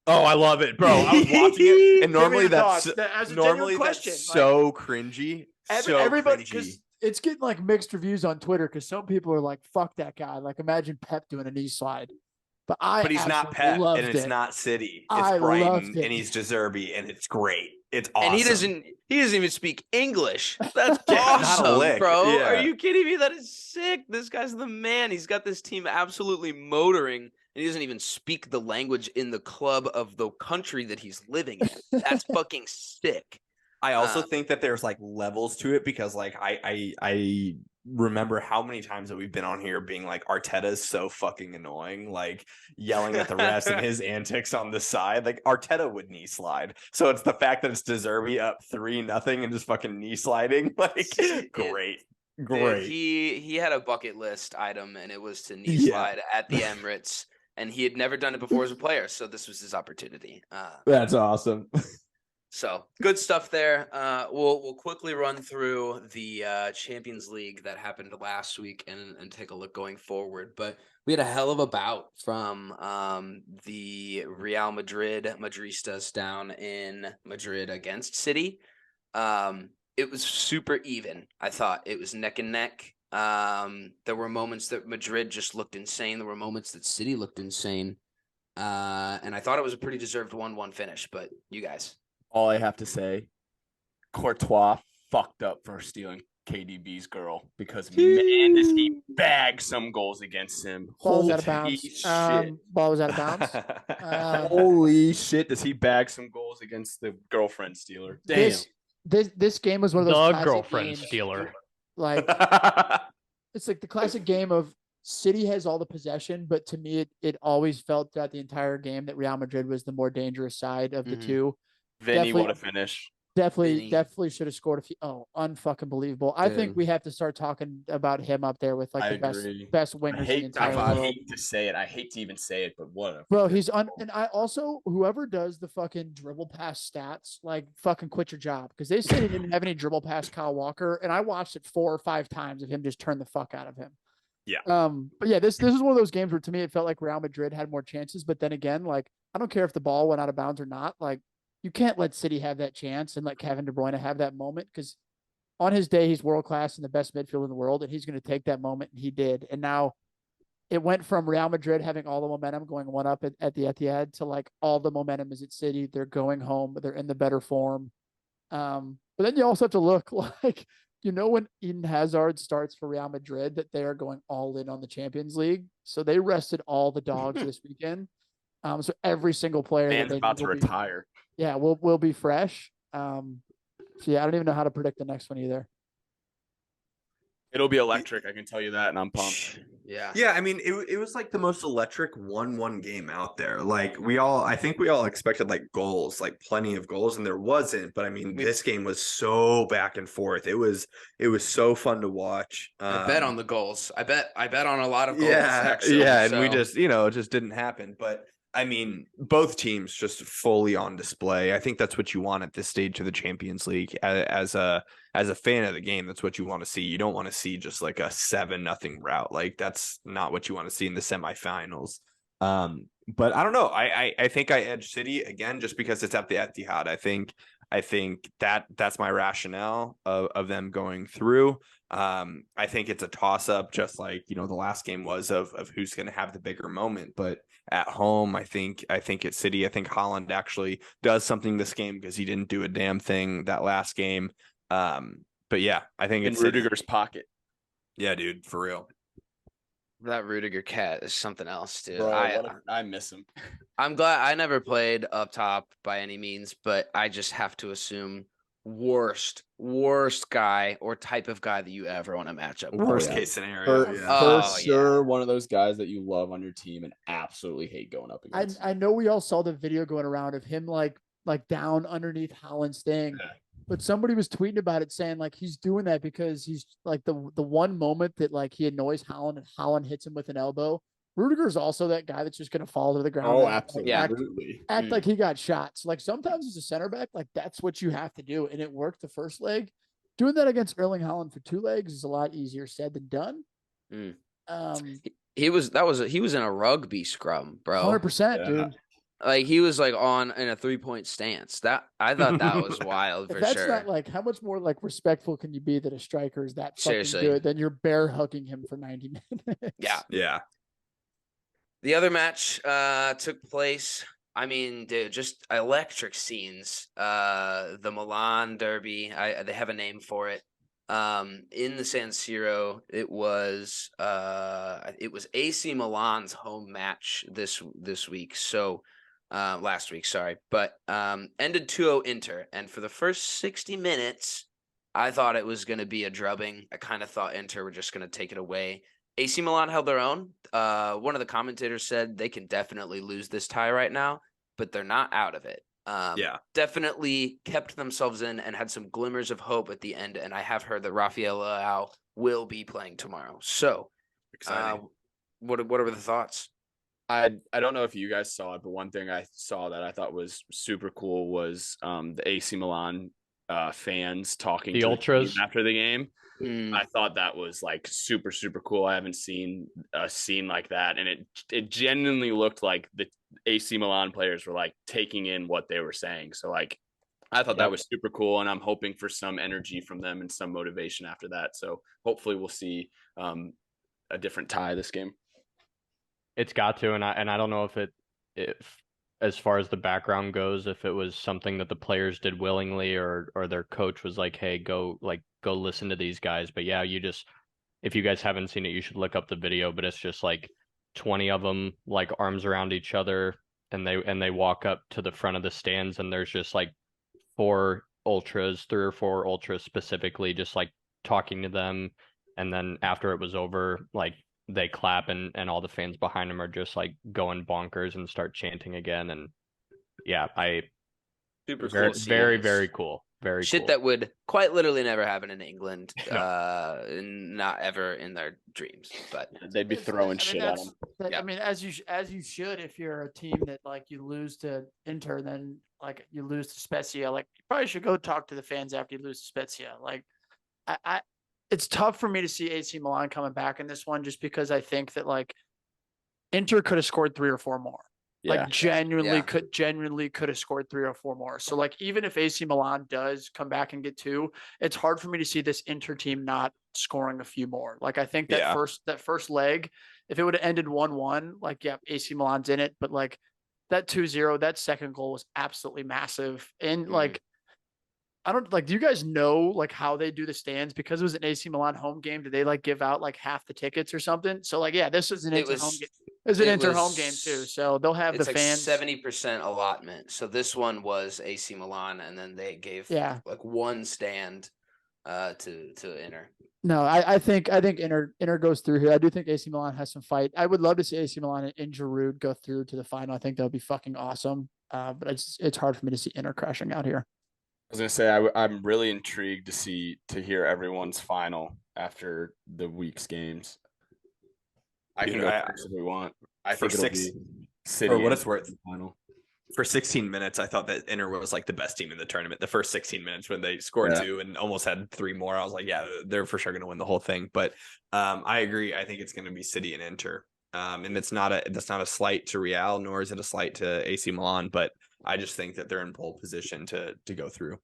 Oh, I love it, bro. I was watching it, and Give me normally your that's thoughts. As a genuine question, so cringy. everybody, cringy. because it's getting like mixed reviews on Twitter. Because some people are like, "Fuck that guy!" Like, imagine Pep doing a knee slide. But he's not Pep, loved and it's it. not City. It's I Brighton, loved it. and he's De Zerbi, and it's great. It's awesome. And he doesn't even speak English. That's Yeah, not a awesome, lick. bro. Yeah. Are you kidding me? That is sick. This guy's the man. He's got this team absolutely motoring, and he doesn't even speak the language in the club of the country that he's living in. That's fucking sick. I also think that there's like levels to it because like I remember how many times that we've been on here being like Arteta's so fucking annoying, like yelling at the refs and his antics on the side. Like Arteta would knee slide. So it's the fact that it's De Zerbi up 3-0 and just fucking knee sliding. Like great. Dude, he had a bucket list item, and it was to knee slide at the Emirates, and he had never done it before as a player, so this was his opportunity. That's awesome. So good stuff there. We'll quickly run through the Champions League that happened last week and take a look going forward. But we had a hell of a bout from the Real Madristas down in Madrid against City. It was super even. I thought it was neck and neck. There were moments that Madrid just looked insane. There were moments that City looked insane. And I thought it was a pretty deserved 1-1 finish. But you guys. All I have to say, Courtois fucked up for stealing KDB's girl because man, does he bag some goals against him. Ball was Holy out of bounds. shit. Ball was out of bounds. Holy shit, does he bag some goals against the girlfriend stealer? Damn. This game was one of those The classic girlfriend games, stealer. Like it's like the classic game of City has all the possession, but to me, it always felt throughout the entire game that Real Madrid was the more dangerous side of the two. Vinny, what a finish. Definitely should have scored a few. Oh, unfucking believable. I think we have to start talking about him up there with like the best wingers in the entire world. I hate to say it. I hate to even say it, but what Bro, and I also, whoever does the fucking dribble pass stats, like fucking quit your job. Because they said he didn't have any dribble past Kyle Walker, and I watched it 4 or 5 times of him just turn the fuck out of him. Yeah. But yeah, this is one of those games where to me it felt like Real Madrid had more chances, but then again, like I don't care if the ball went out of bounds or not. Like you can't let City have that chance and let Kevin De Bruyne have that moment because on his day he's world class and the best midfielder in the world, and he's going to take that moment, and he did. And now it went from Real Madrid having all the momentum going 1-up at the Etihad to like all the momentum is at City. They're going home. They're in the better form. But then you also have to look like, when Eden Hazard starts for Real Madrid, that they are going all in on the Champions League. So they rested all the dogs this weekend. So every single player that Man's they about need to will be, retire. yeah, will be fresh. So yeah, I don't even know how to predict the next one either. It'll be electric. I can tell you that, and I'm pumped. Yeah. Yeah, I mean, it was like the most electric 1-1 game out there. Like I think we all expected like goals, like plenty of goals, and there wasn't. But I mean, this game was so back and forth. It was so fun to watch. I bet on the goals. I bet on a lot of goals. Yeah, actually, yeah, so. and we just, it just didn't happen. But I mean, both teams just fully on display. I think that's what you want at this stage of the Champions League. As a fan of the game, that's what you want to see. You don't want to see just like a 7-0 rout. Like that's not what you want to see in the semifinals. But I don't know. I think I edge City again just because it's at the Etihad. I think that's my rationale of them going through. I think it's a toss up, just like the last game was of who's going to have the bigger moment. But at home, I think it's City. I think Haaland actually does something this game because he didn't do a damn thing that last game. But yeah, I think In it's City. Rudiger's pocket. Yeah, dude, for real. That Rudiger cat is something else, dude. Bro, I miss him. I'm glad I never played up top by any means, but I just have to assume worst guy or type of guy that you ever want to match up. Worst yeah. case scenario. For Oh, sure, one of those guys that you love on your team and absolutely hate going up against. I know we all saw the video going around of him like down underneath Haaland's thing. Yeah. But somebody was tweeting about it saying like he's doing that because he's like the one moment that like he annoys Haaland and Haaland hits him with an elbow. Rudiger's also that guy that's just going to fall to the ground. Oh, and, absolutely. Act like he got shot. So like sometimes as a center back, like that's what you have to do. And it worked the first leg. Doing that against Erling Haaland for 2 legs is a lot easier said than done. He was in a rugby scrum, bro. 100%, dude. Like he was like in a 3-point stance. That I thought that was wild for If that's sure. not like how much more like respectful can you be that a striker is that fucking Seriously. good than you're bear hugging him for 90 minutes? Yeah. Yeah. The other match took place. I mean, dude, just electric scenes. The Milan derby. They have a name for it. In the San Siro, it was AC Milan's home match this week. So last week, sorry. But ended 2-0 Inter. And for the first 60 minutes, I thought it was going to be a drubbing. I kind of thought Inter were just going to take it away. AC Milan held their own. One of the commentators said they can definitely lose this tie right now, but they're not out of it. Definitely kept themselves in and had some glimmers of hope at the end. And I have heard that Rafael Leao will be playing tomorrow. So, Exciting. What are the thoughts? I don't know if you guys saw it, but one thing I saw that I thought was super cool was the AC Milan fans talking The to ultras the team after the game. I thought that was like super, super cool. I haven't seen a scene like that. And it genuinely looked like the AC Milan players were like taking in what they were saying. So like, I thought that was super cool. And I'm hoping for some energy from them and some motivation after that. So hopefully we'll see a different tie this game. It's got to, and I don't know if as far as the background goes, if it was something that the players did willingly or their coach was like, hey, go listen to these guys. But yeah, if you guys haven't seen it, you should look up the video, but it's just like 20 of them like arms around each other and they walk up to the front of the stands and there's just like 3 or 4 ultras specifically just like talking to them. And then after it was over, like they clap and all the fans behind them are just like going bonkers and start chanting again. And yeah, Super very, cool. very, very cool. Very Shit cool. That would quite literally never happen in England. Not ever in their dreams. But They'd be throwing shit at them. I mean, as you should, if you're a team that like you lose to Inter, then like you lose to Spezia, like you probably should go talk to the fans after you lose to Spezia. Like it's tough for me to see AC Milan coming back in this one just because I think that like Inter could have scored 3 or 4 more. Like genuinely could have scored 3 or 4 more. So like even if AC Milan does come back and get 2, it's hard for me to see this Inter team not scoring a few more. Like I think that first leg, if it would have ended 1-1, like AC Milan's in it, but like that 2-0, that second goal was absolutely massive. And like I don't like, do you guys know like how they do the stands? Because it was an AC Milan home game. Did they like give out like half the tickets or something? So like, yeah, this was an home game. It's an It Inter home was- game too, so they'll have It's the like fans. 70% allotment. So this one was AC Milan, and then they gave like one stand to Inter. No, I think Inter goes through here. I do think AC Milan has some fight. I would love to see AC Milan and Giroud go through to the final. I think that would be fucking awesome. But it's hard for me to see Inter crashing out here. I was gonna say I'm really intrigued to hear everyone's final after the week's games. I can go first if we want. I think it'll be City. For what it's worth, final. For 16 minutes, I thought that Inter was like the best team in the tournament. The first 16 minutes when they scored 2 and almost had 3 more, I was like, yeah, they're for sure going to win the whole thing. But I agree. I think it's going to be City and Inter. And that's not a slight to Real, nor is it a slight to AC Milan. But I just think that they're in pole position to go through.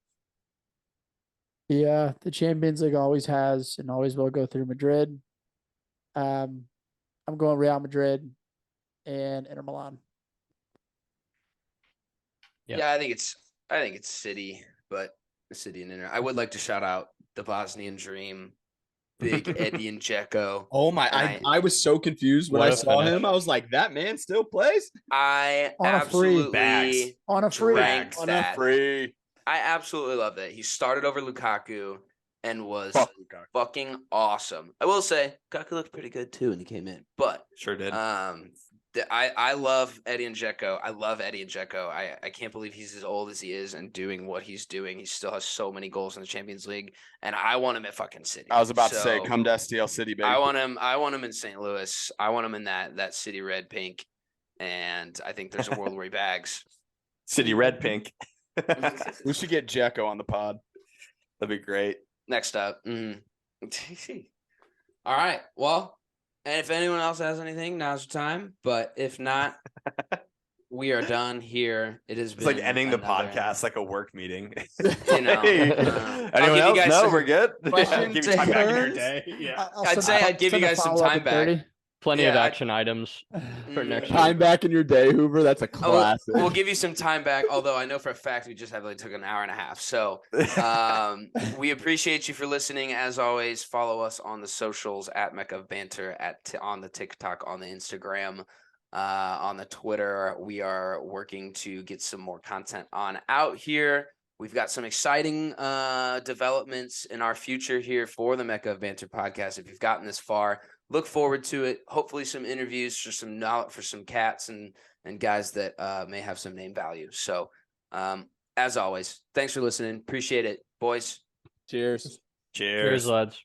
Yeah, the Champions League always has and always will go through Madrid. I'm going Real Madrid and Inter Milan. Yeah, I think it's City, but City and Inter. I would like to shout out the Bosnian Dream, Big Eddie and Dzeko. Oh my! I was so confused when I saw him. I was like, "That man still plays." I On a free. absolutely On a free. drank On that. a free. I absolutely love that. He started over Lukaku and was fucking awesome. I will say, Lukaku looked pretty good too when he came in, but Sure did. I love Eddie and Dzeko. I love Eddie and Dzeko. I can't believe he's as old as he is and doing what he's doing. He still has so many goals in the Champions League, and I want him at fucking City. I was about to say, come to STL City, baby. I want him in St. Louis. I want him in that City red pink, and I think there's a world where he bags. City red pink. We should get Dzeko on the pod. That'd be great. Next up. All right. Well, and if anyone else has anything, now's the time. But if not, we are done here. It has been It's like ending the podcast like a work meeting. You know, anyone else? No, we're good. questions, Give you time back in your answers. day. Yeah. I'd give you guys some time back. Plenty of Yeah, action items for next Time week. back in your day, Hoover. That's a classic. We'll give you some time back, although I know for a fact we just took an hour and a half. So we appreciate you for listening. As always, follow us on the socials at Mecca of Banter, on the TikTok, on the Instagram, on the Twitter. We are working to get some more content on out here. We've got some exciting developments in our future here for the Mecca of Banter podcast. If you've gotten this far, look forward to it. Hopefully some interviews for some cats and guys that may have some name value. So as always, thanks for listening. Appreciate it, boys. Cheers. Cheers. Cheers, lads.